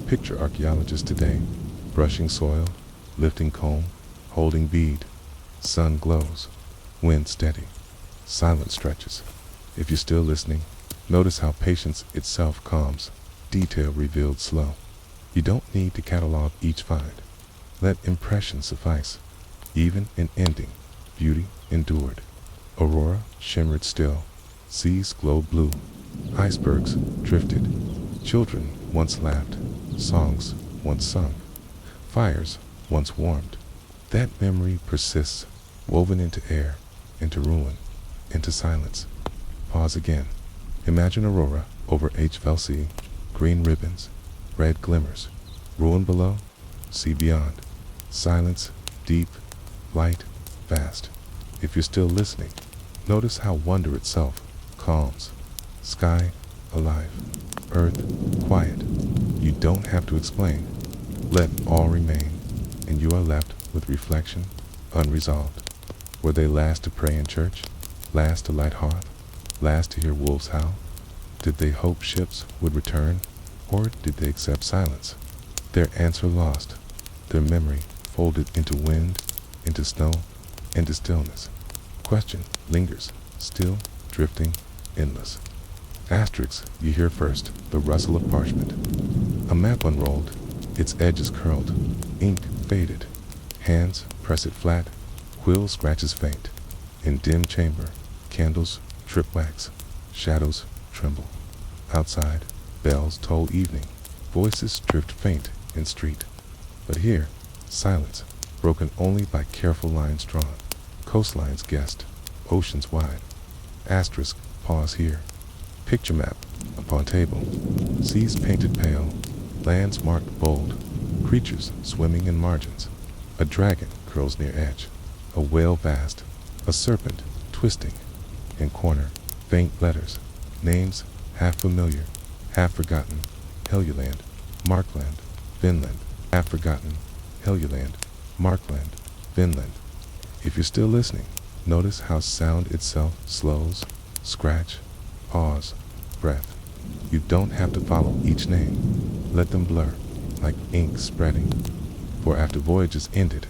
Picture archaeologists today, brushing soil, lifting comb, holding bead. Sun glows, wind steady, silence stretches. If you're still listening, notice how patience itself calms, detail revealed slow. You don't need to catalog each find. Let impression suffice. Even in ending, beauty endured. Aurora shimmered still, seas glowed blue, icebergs drifted, children once laughed, songs once sung, fires once warmed. That memory persists, woven into air, into ruin, into silence. Pause again. Imagine Aurora over HVLC, green ribbons, red glimmers, ruin below, sea beyond, silence, deep, light, vast. If you're still listening, notice how wonder itself calms. Sky alive, earth quiet. You don't have to explain. Let all remain, and you are left with reflection, unresolved. Were they last to pray in church, last to light hearth, last to hear wolves howl? Did they hope ships would return, or did they accept silence? Their answer lost, their memory folded into wind, into snow, into stillness. Question lingers, still, drifting, endless. Asterisks you hear first, the rustle of parchment. A map unrolled, its edges curled, ink faded. Hands press it flat, quill scratches faint. In dim chamber, candles trip wax, shadows tremble. Outside, bells toll evening, voices drift faint in street. But here, silence, broken only by careful lines drawn. Coastlines guessed, oceans wide. Asterisk, pause here. Picture map upon table. Seas painted pale, lands marked bold, creatures swimming in margins. A dragon curls near edge, a whale vast, a serpent twisting. In corner, faint letters, names half familiar, half forgotten. Helluland, Markland, Finland. Half forgotten, Helluland, Markland, Finland. If you're still listening, notice how sound itself slows, scratch, pause, breath. You don't have to follow each name. Let them blur, like ink spreading. For after voyages ended,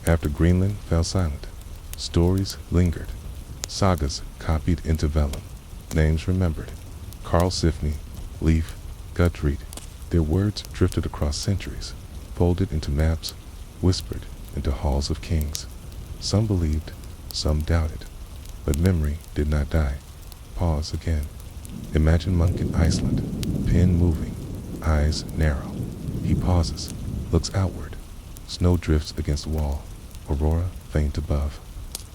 after Greenland fell silent, stories lingered, sagas copied into vellum, names remembered. Carl Sifney, Leif, Gudrid. Their words drifted across centuries, folded into maps, whispered into halls of kings. Some believed, some doubted, but memory did not die. Pause again. Imagine monk in Iceland, pen moving, eyes narrow. He pauses, looks outward. Snow drifts against wall, aurora faint above.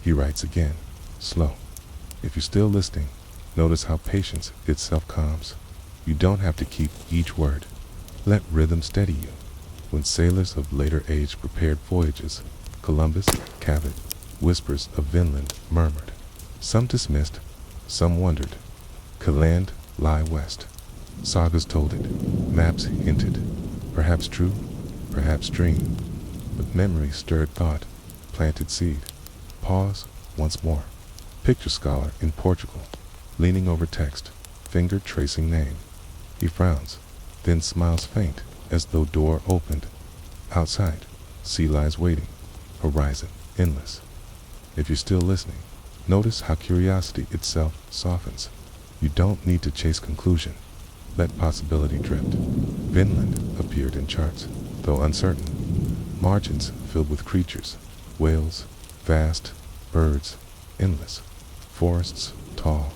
He writes again, slow. If you're still listening, notice how patience itself calms. You don't have to keep each word. Let rhythm steady you. When sailors of later age prepared voyages, Columbus, Cabot, whispers of Vinland murmured. Some dismissed, some wondered. Could land lie west? Sagas told it, maps hinted. Perhaps true, perhaps dream. But memory stirred thought, planted seed. Pause once more. Picture scholar in Portugal, leaning over text, finger tracing name. He frowns, then smiles faint, as though door opened. Outside, sea lies waiting, horizon endless. If you're still listening, notice how curiosity itself softens. You don't need to chase conclusion. Let possibility drift. Vinland appeared in charts, though uncertain. Margins filled with creatures, whales, vast, birds, endless, forests tall.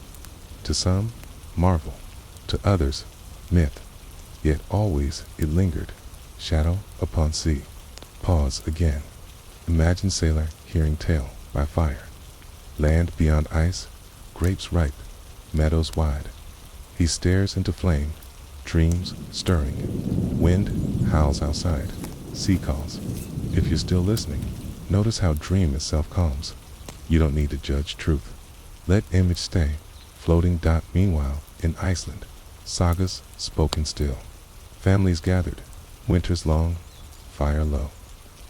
To some, marvel. To others, myth. Yet always it lingered, shadow upon sea. Pause again. Imagine sailor hearing tale by fire. Land beyond ice, grapes ripe, meadows wide. He stares into flame, dreams stirring. Wind howls outside, sea calls. If you're still listening, notice how dream itself calms. You don't need to judge truth. Let image stay, floating dot. Meanwhile, in Iceland, sagas spoken still. Families gathered, winters long, fire low.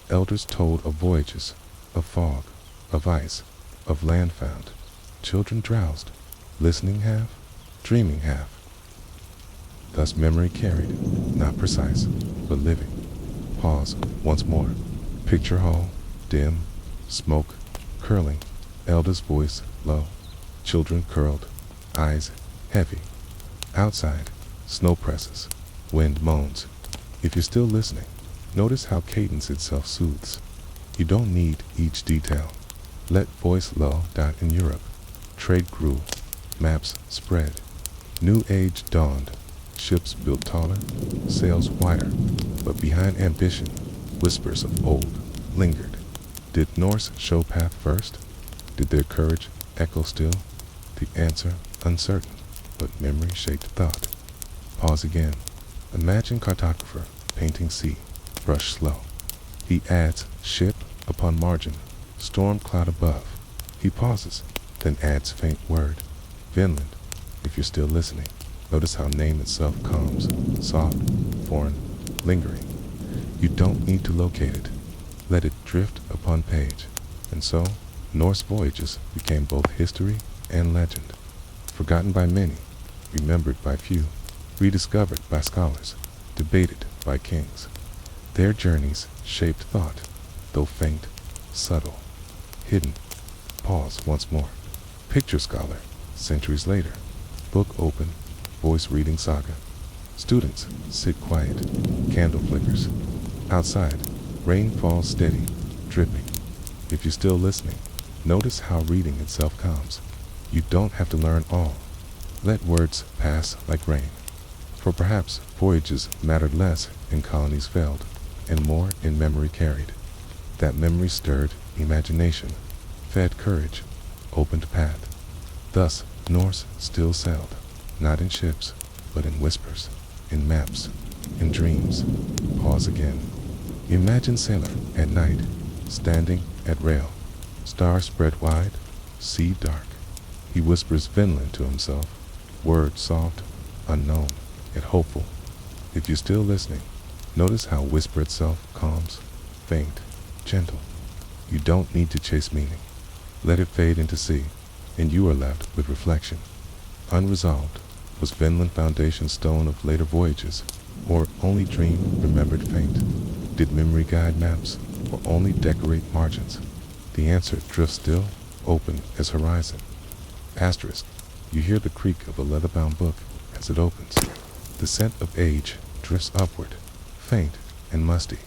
Elders told of voyages, of fog, of ice, of land found. Children drowsed, listening half, dreaming half. Thus memory carried, not precise, but living. Pause once more. Picture hall, dim, smoke, curling, elders' voice low. Children curled, eyes heavy. Outside, snow presses, wind moans. If you're still listening, notice how cadence itself soothes. You don't need each detail. Let voice low. In Europe, trade grew, maps spread. New age dawned, ships built taller, sails wider. But behind ambition, whispers of old lingered. Did Norse show path first? Did their courage echo still? The answer uncertain, but memory shaped thought. Pause again. Imagine cartographer painting sea, brush slow. He adds ship upon margin, storm cloud above. He pauses, then adds faint word. Vinland. If you're still listening, notice how name itself calms, soft, foreign, lingering. You don't need to locate it. Let it drift upon page. And so, Norse voyages became both history and legend. Forgotten by many, remembered by few, rediscovered by scholars, debated by kings. Their journeys shaped thought, though faint, subtle, hidden. Pause once more. Picture scholar, centuries later. Book open, voice reading saga. Students sit quiet, candle flickers. Outside, rain falls steady, dripping. If you're still listening, notice how reading itself calms. You don't have to learn all. Let words pass like rain. For perhaps voyages mattered less and colonies failed, and more in memory carried. That memory stirred imagination, fed courage, opened path. Thus, Norse still sailed, not in ships, but in whispers, in maps, in dreams. Pause again. Imagine sailor at night, standing at rail, stars spread wide, sea dark. He whispers Vinland to himself, word soft, unknown, yet hopeful. If you're still listening, notice how whisper itself calms, faint, gentle. You don't need to chase meaning. Let it fade into sea, and you are left with reflection. Unresolved, was Vinland foundation stone of later voyages, or only dream remembered faint? Did memory guide maps, or only decorate margins? The answer drifts still, open as horizon. Asterisk, you hear the creak of a leather-bound book as it opens. The scent of age drifts upward, faint and musty,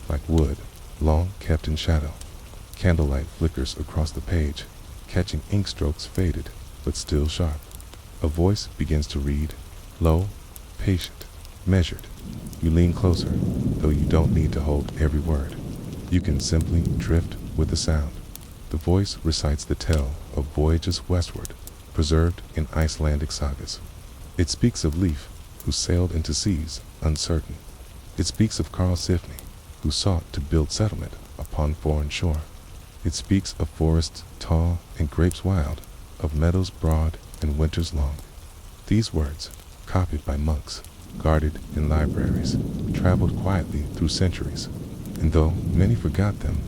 like wood, long kept in shadow. Candlelight flickers across the page, catching ink strokes faded, but still sharp. A voice begins to read, low, patient, measured. You lean closer, though you don't need to hold every word. You can simply drift with the sound. The voice recites the tale of voyages westward, preserved in Icelandic sagas. It speaks of Leif, who sailed into seas uncertain. It speaks of Karl Sifny, who sought to build settlement upon foreign shore. It speaks of forests tall and grapes wild, of meadows broad and winters long. These words, copied by monks, guarded in libraries, traveled quietly through centuries, and though many forgot them,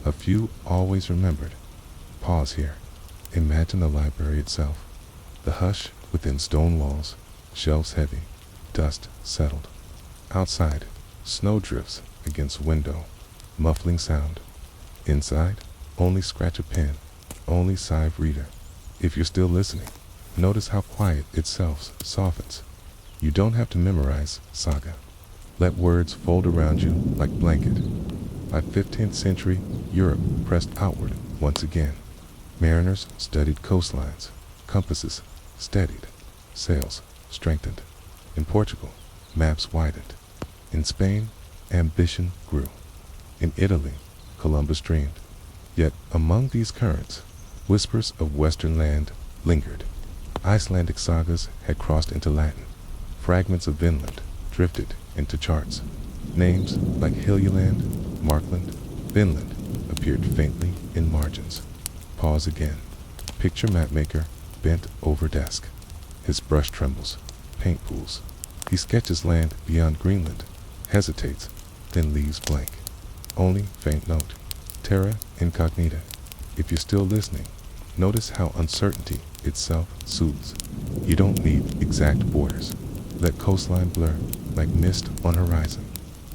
a few always remembered. Pause here. Imagine the library itself. The hush within stone walls, shelves heavy, dust settled. Outside, Snow drifts against window, muffling sound. Inside, only scratch a pen, only sigh of reader. If you're still listening, notice how quiet itself softens. You don't have to memorize saga. Let words fold around you like blanket. By 15th century, Europe pressed outward once again. Mariners studied coastlines, compasses steadied, sails strengthened. In Portugal, maps widened. In Spain, ambition grew. In Italy, Columbus dreamed. Yet among these currents, whispers of western land lingered. Icelandic sagas had crossed into Latin. Fragments of Vinland drifted into charts. Names like Hiljeland, Markland, Vinland appeared faintly in margins. Pause again. Picture mapmaker bent over desk. His brush trembles. Paint pools. He sketches land beyond Greenland, hesitates, then leaves blank. Only faint note. Terra incognita. If you're still listening, notice how uncertainty itself soothes. You don't need exact borders. Let coastline blur like mist on horizon.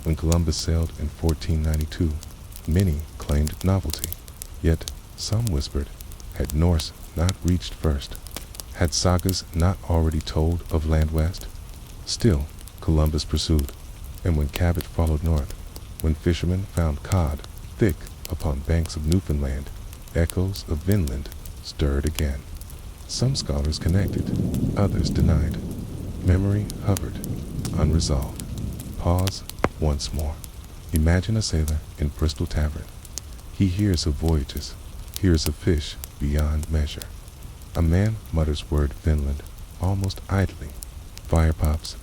When Columbus sailed in 1492, many claimed novelty. Yet some whispered, had Norse not reached first? Had sagas not already told of land west? Still, Columbus pursued, and when Cabot followed north, when fishermen found cod thick upon banks of Newfoundland, echoes of Vinland stirred again. Some scholars connected, others denied. Memory hovered, unresolved. Pause once more. Imagine a sailor in Bristol Tavern. He hears of voyages, hears of fish beyond measure. A man mutters word Vinland, almost idly. Fire pops,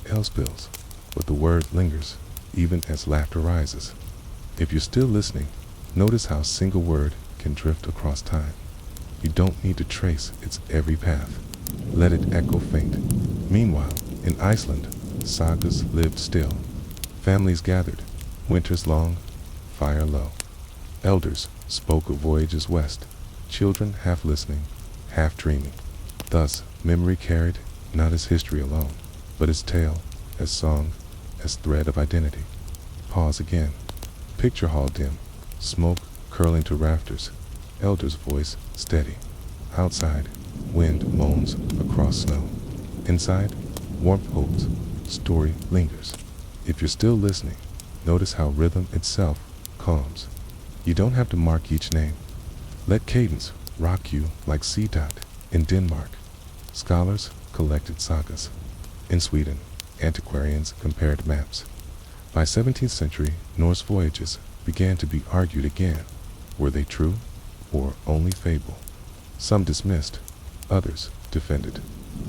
ale spills, but the word lingers, even as laughter rises. If you're still listening, notice how a single word can drift across time. You don't need to trace its every path. Let it echo faint. Meanwhile, in Iceland, sagas lived still. Families gathered, winters long, fire low. Elders spoke of voyages west, children half listening, half dreaming. Thus, memory carried not as history alone, but as tale, as song, as thread of identity. Pause again. Picture hall dim, smoke curling to rafters, elder's voice steady. Outside, wind moans across snow. Inside, warmth holds, story lingers. If you're still listening, notice how rhythm itself calms. You don't have to mark each name. Let cadence rock you like sea dot in Denmark. Scholars collected sagas. In Sweden, antiquarians compared maps. By 17th century, Norse voyages began to be argued again. Were they true or only fable? Some dismissed, others defended.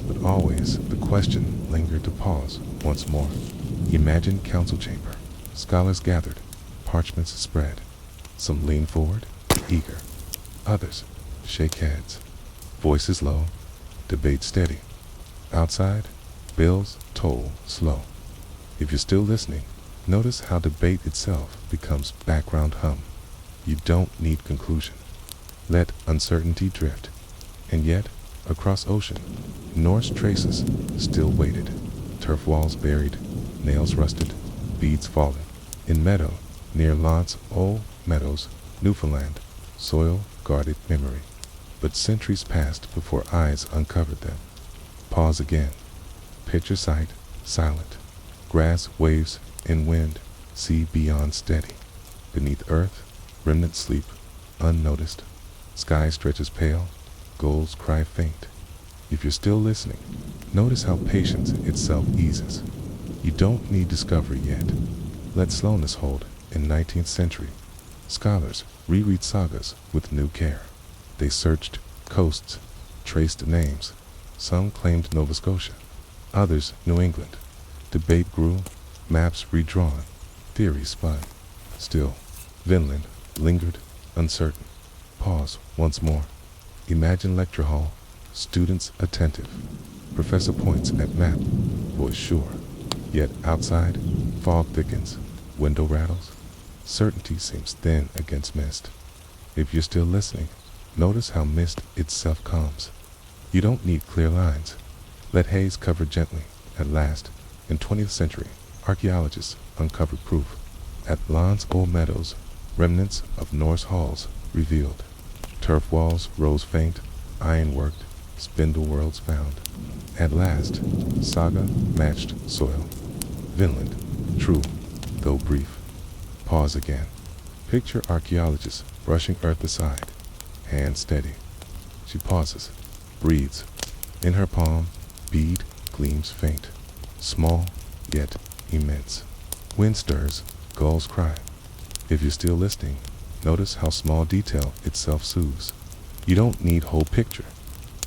But always the question lingered to pause once more. Imagine council chamber. Scholars gathered, parchments spread. Some lean forward, eager. Others shake heads. Voices low, debate steady. Outside, bells toll slow. If you're still listening, notice how debate itself becomes background hum. You don't need conclusion. Let uncertainty drift. And yet, across ocean, Norse traces still waited. Turf walls buried, nails rusted, beads fallen. In meadow, near Launt's old meadows, Newfoundland, soil guarded memory. But centuries passed before eyes uncovered them. Pause again. Picture sight, silent. Grass waves in wind, sea beyond steady. Beneath earth, remnants sleep, unnoticed. Sky stretches pale, gulls cry faint. If you're still listening, notice how patience itself eases. You don't need discovery yet. Let slowness hold. In 19th century, scholars reread sagas with new care. They searched coasts, traced names. Some claimed Nova Scotia, others New England. Debate grew, maps redrawn, theories spun. Still, Vinland lingered, uncertain. Pause once more. Imagine lecture hall, students attentive. Professor points at map, voice sure. Yet outside, fog thickens, window rattles. Certainty seems thin against mist. If you're still listening, notice how mist itself calms. You don't need clear lines. Let haze cover gently. At last, in 20th century, archaeologists uncovered proof. At Lan's old meadows, remnants of Norse halls revealed. Turf walls rose faint, iron-worked, spindle worlds found. At last, saga matched soil. Vinland, true, though brief. Pause again. Picture archaeologist brushing earth aside, hand steady. She pauses, breathes. In her palm, bead gleams faint, small yet immense. Wind stirs, gulls cry. If you're still listening, notice how small detail itself soothes. You don't need whole picture.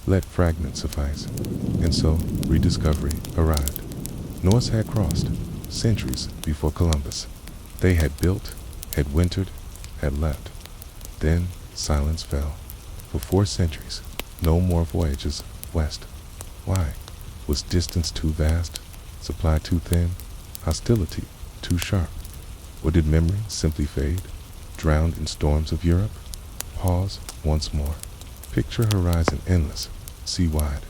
Let fragments suffice. And so, rediscovery arrived. Norse had crossed, centuries before Columbus. They had built, had wintered, had left. Then silence fell. For 4 centuries, no more voyages west. Why? Was distance too vast? Supply too thin? Hostility too sharp? Or did memory simply fade, drowned in storms of Europe? Pause once more. Picture horizon endless, sea-wide.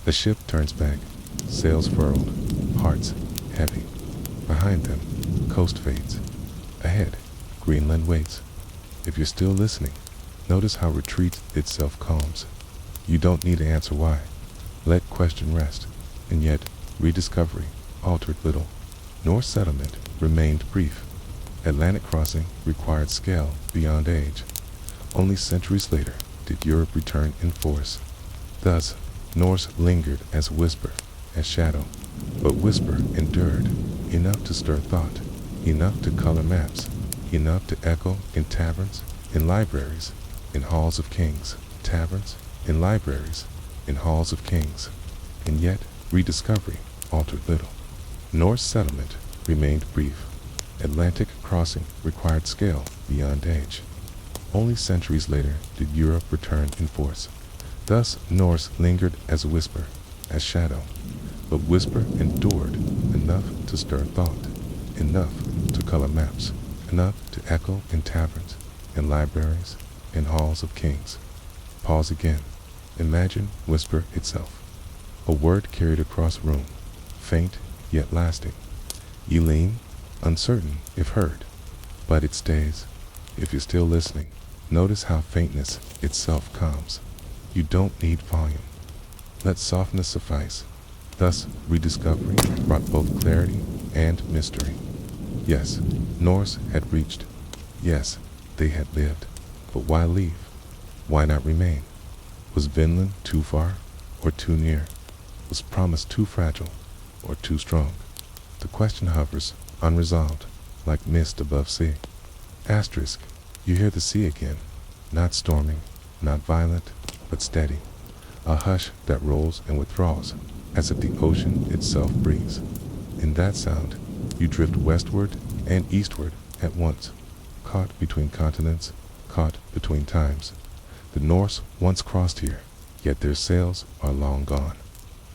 The ship turns back, sails furled, hearts heavy. Behind them, coast fades. Ahead, Greenland waits. If you're still listening, notice how retreat itself calms. You don't need to answer why. Let question rest, and yet rediscovery altered little. Norse settlement remained brief. Atlantic crossing required scale beyond age. Only centuries later did Europe return in force. Thus, Norse lingered as whisper, as shadow, but whisper endured, enough to stir thought, enough to color maps, enough to echo in taverns, in libraries, in halls of kings. Taverns, in libraries, in halls of kings. And yet, rediscovery altered little. Norse settlement remained brief. Atlantic crossing required scale beyond age. Only centuries later did Europe return in force. Thus, Norse lingered as whisper, as shadow, but whisper endured enough to stir thought, enough to color maps, enough to echo in taverns, in libraries, in halls of kings. Pause again. Imagine whisper itself. A word carried across room, faint yet lasting. You lean, uncertain if heard, but it stays. If you're still listening, notice how faintness itself calms. You don't need volume. Let softness suffice. Thus, rediscovery brought both clarity and mystery. Yes, Norse had reached. Yes, they had lived. But why leave? Why not remain? Was Vinland too far or too near? Was promise too fragile or too strong? The question hovers, unresolved, like mist above sea. Asterisk, you hear the sea again, not storming, not violent, but steady. A hush that rolls and withdraws, as if the ocean itself breathes. In that sound, you drift westward and eastward at once, caught between continents, caught between times. The Norse once crossed here, yet their sails are long gone.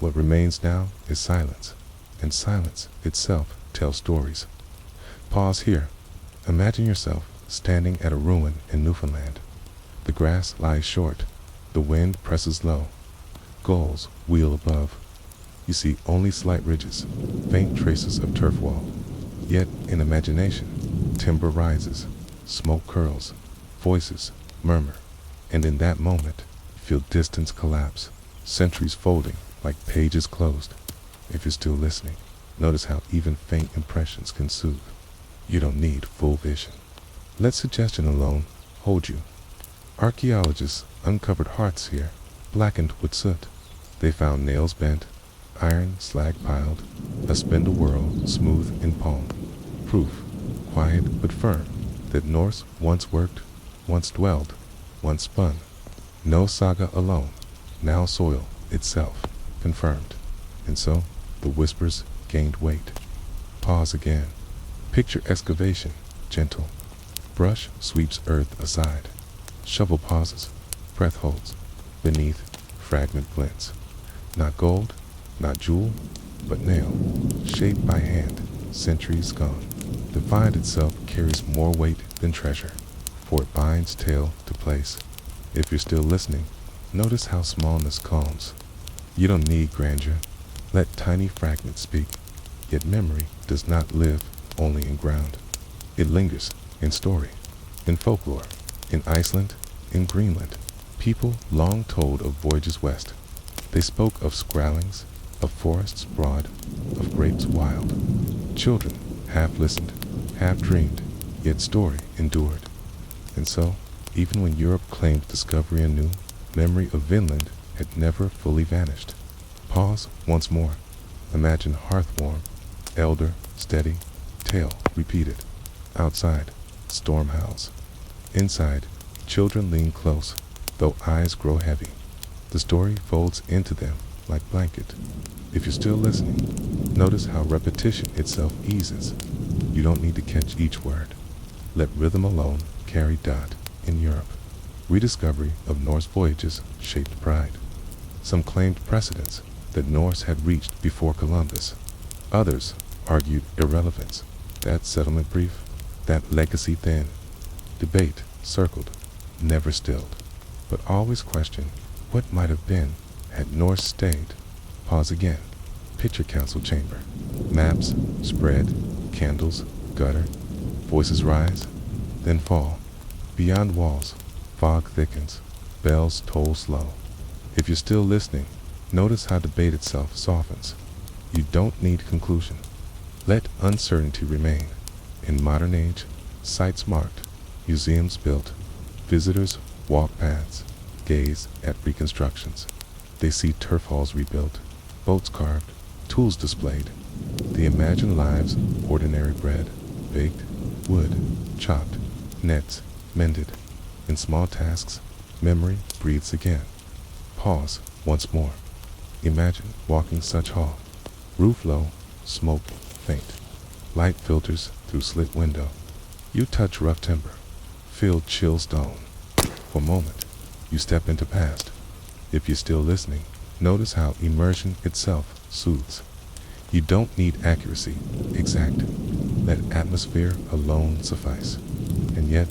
What remains now is silence, and silence itself tells stories. Pause here. Imagine yourself standing at a ruin in Newfoundland. The grass lies short, the wind presses low. Gulls wheel above. You see only slight ridges, faint traces of turf wall. Yet in imagination, timber rises, smoke curls, voices murmur, and in that moment, feel distance collapse, centuries folding like pages closed. If you're still listening, notice how even faint impressions can soothe. You don't need full vision. Let suggestion alone hold you. Archaeologists uncovered hearts here, blackened with soot. They found nails bent, iron slag piled, a spindle whorl smooth in palm. Proof, quiet but firm, that Norse once worked, once dwelled, once spun. No saga alone, now soil itself confirmed. And so, the whispers gained weight. Pause again. Picture excavation, gentle. Brush sweeps earth aside. Shovel pauses, breath holds. Beneath, fragment glints. Not gold, not jewel, but nail, shaped by hand, centuries gone. The find itself carries more weight than treasure, for it binds tale to place. If you're still listening, notice how smallness calms. You don't need grandeur. Let tiny fragments speak. Yet memory does not live only in ground. It lingers in story, in folklore, in Iceland, in Greenland. People long told of voyages west. They spoke of scrowlings, of forests broad, of grapes wild. Children half listened, half dreamed, yet story endured. And so, even when Europe claimed discovery anew, memory of Vinland had never fully vanished. Pause once more. Imagine hearth warm, elder, steady, tale repeated. Outside, storm howls. Inside, children lean close, though eyes grow heavy. The story folds into them like blanket. If you're still listening, notice how repetition itself eases. You don't need to catch each word. Let rhythm alone carry dot in Europe. Rediscovery of Norse voyages shaped pride. Some claimed precedence that Norse had reached before Columbus. Others argued irrelevance. That settlement brief, that legacy thin. Debate circled, never stilled, but always questioned what might have been had Norse stayed. Pause again. Picture council chamber. Maps spread, candles gutter, voices rise, then fall. Beyond walls, fog thickens, bells toll slow. If you're still listening, notice how debate itself softens. You don't need conclusion. Let uncertainty remain. In modern age, sites marked, museums built, visitors walk paths, gaze at reconstructions. They see turf halls rebuilt, boats carved, tools displayed. They imagine lives ordinary bread, baked, wood, chopped, nets mended. In small tasks, memory breathes again. Pause once more. Imagine walking such hall. Roof low, smoke faint. Light filters through slit window. You touch rough timber, feel chill stone. For a moment, you step into past. If you're still listening, notice how immersion itself soothes. You don't need accuracy, exact. Let atmosphere alone suffice. And yet,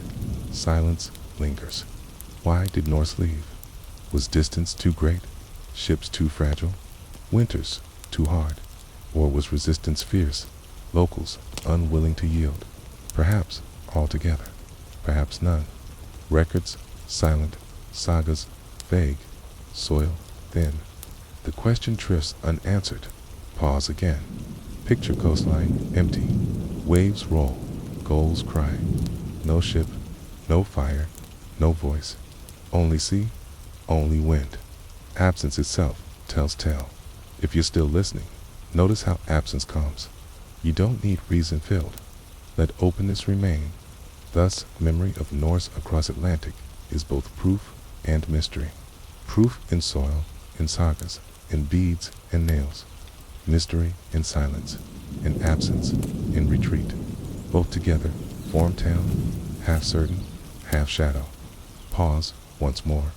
silence lingers. Why did Norse leave? Was distance too great? Ships too fragile? Winters too hard? Or was resistance fierce? Locals unwilling to yield? Perhaps all together, perhaps none. Records silent, sagas vague, soil thin. The question drifts unanswered. Pause again. Picture coastline empty. Waves roll, gulls cry. No ship, no fire, no voice. Only sea, only wind. Absence itself tells tale. If you're still listening, notice how absence comes. You don't need reason filled. Let openness remain. Thus, memory of Norse across Atlantic is both proof and mystery. Proof in soil, in sagas, in beads and nails. Mystery in silence, in absence, in retreat. Both together form tale, half certain, half shadow. Pause once more.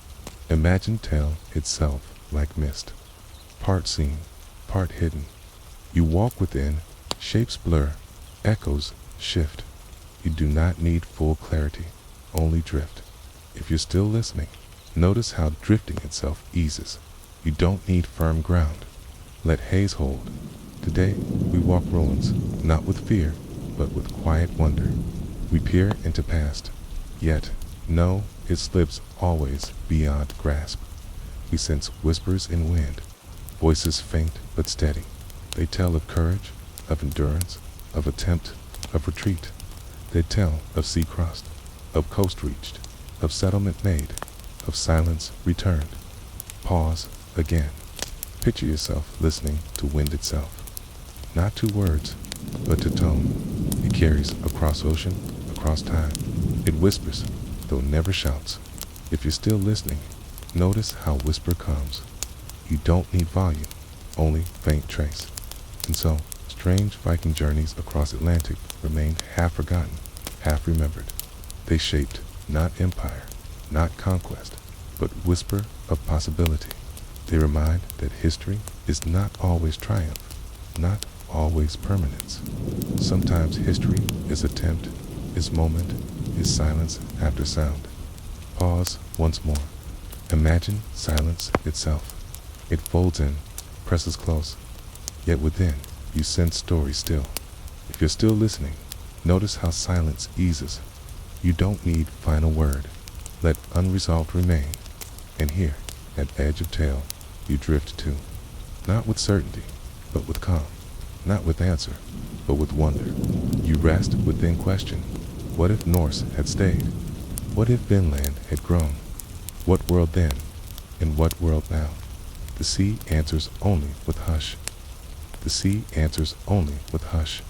Imagine tale itself like mist. Part seen, part hidden. You walk within, shapes blur, echoes shift. You do not need full clarity, only drift. If you're still listening, notice how drifting itself eases. You don't need firm ground. Let haze hold. Today, we walk ruins, not with fear, but with quiet wonder. We peer into past, yet know it slips always beyond grasp. We sense whispers in wind, voices faint but steady. They tell of courage, of endurance, of attempt, of retreat. They tell of sea crossed, of coast reached, of settlement made, of silence returned. Pause again. Picture yourself listening to wind itself. Not to words, but to tone. It carries across ocean, across time. It whispers, though never shouts. If you're still listening, notice how whisper comes. You don't need volume, only faint trace. And so, strange Viking journeys across Atlantic remain half forgotten, half remembered. They shaped not empire, not conquest, but whisper of possibility. They remind that history is not always triumph, not always permanence. Sometimes history is attempt, is moment, is silence after sound. Pause once more. Imagine silence itself. It folds in, presses close, yet within you sense story still. If you're still listening, notice how silence eases. You don't need final word. Let unresolved remain. And here, at edge of tail, you drift to. Not with certainty, but with calm. Not with answer, but with wonder. You rest within question. What if Norse had stayed? What if Vinland had grown? What world then? In what world now? The sea answers only with hush. The sea answers only with hush.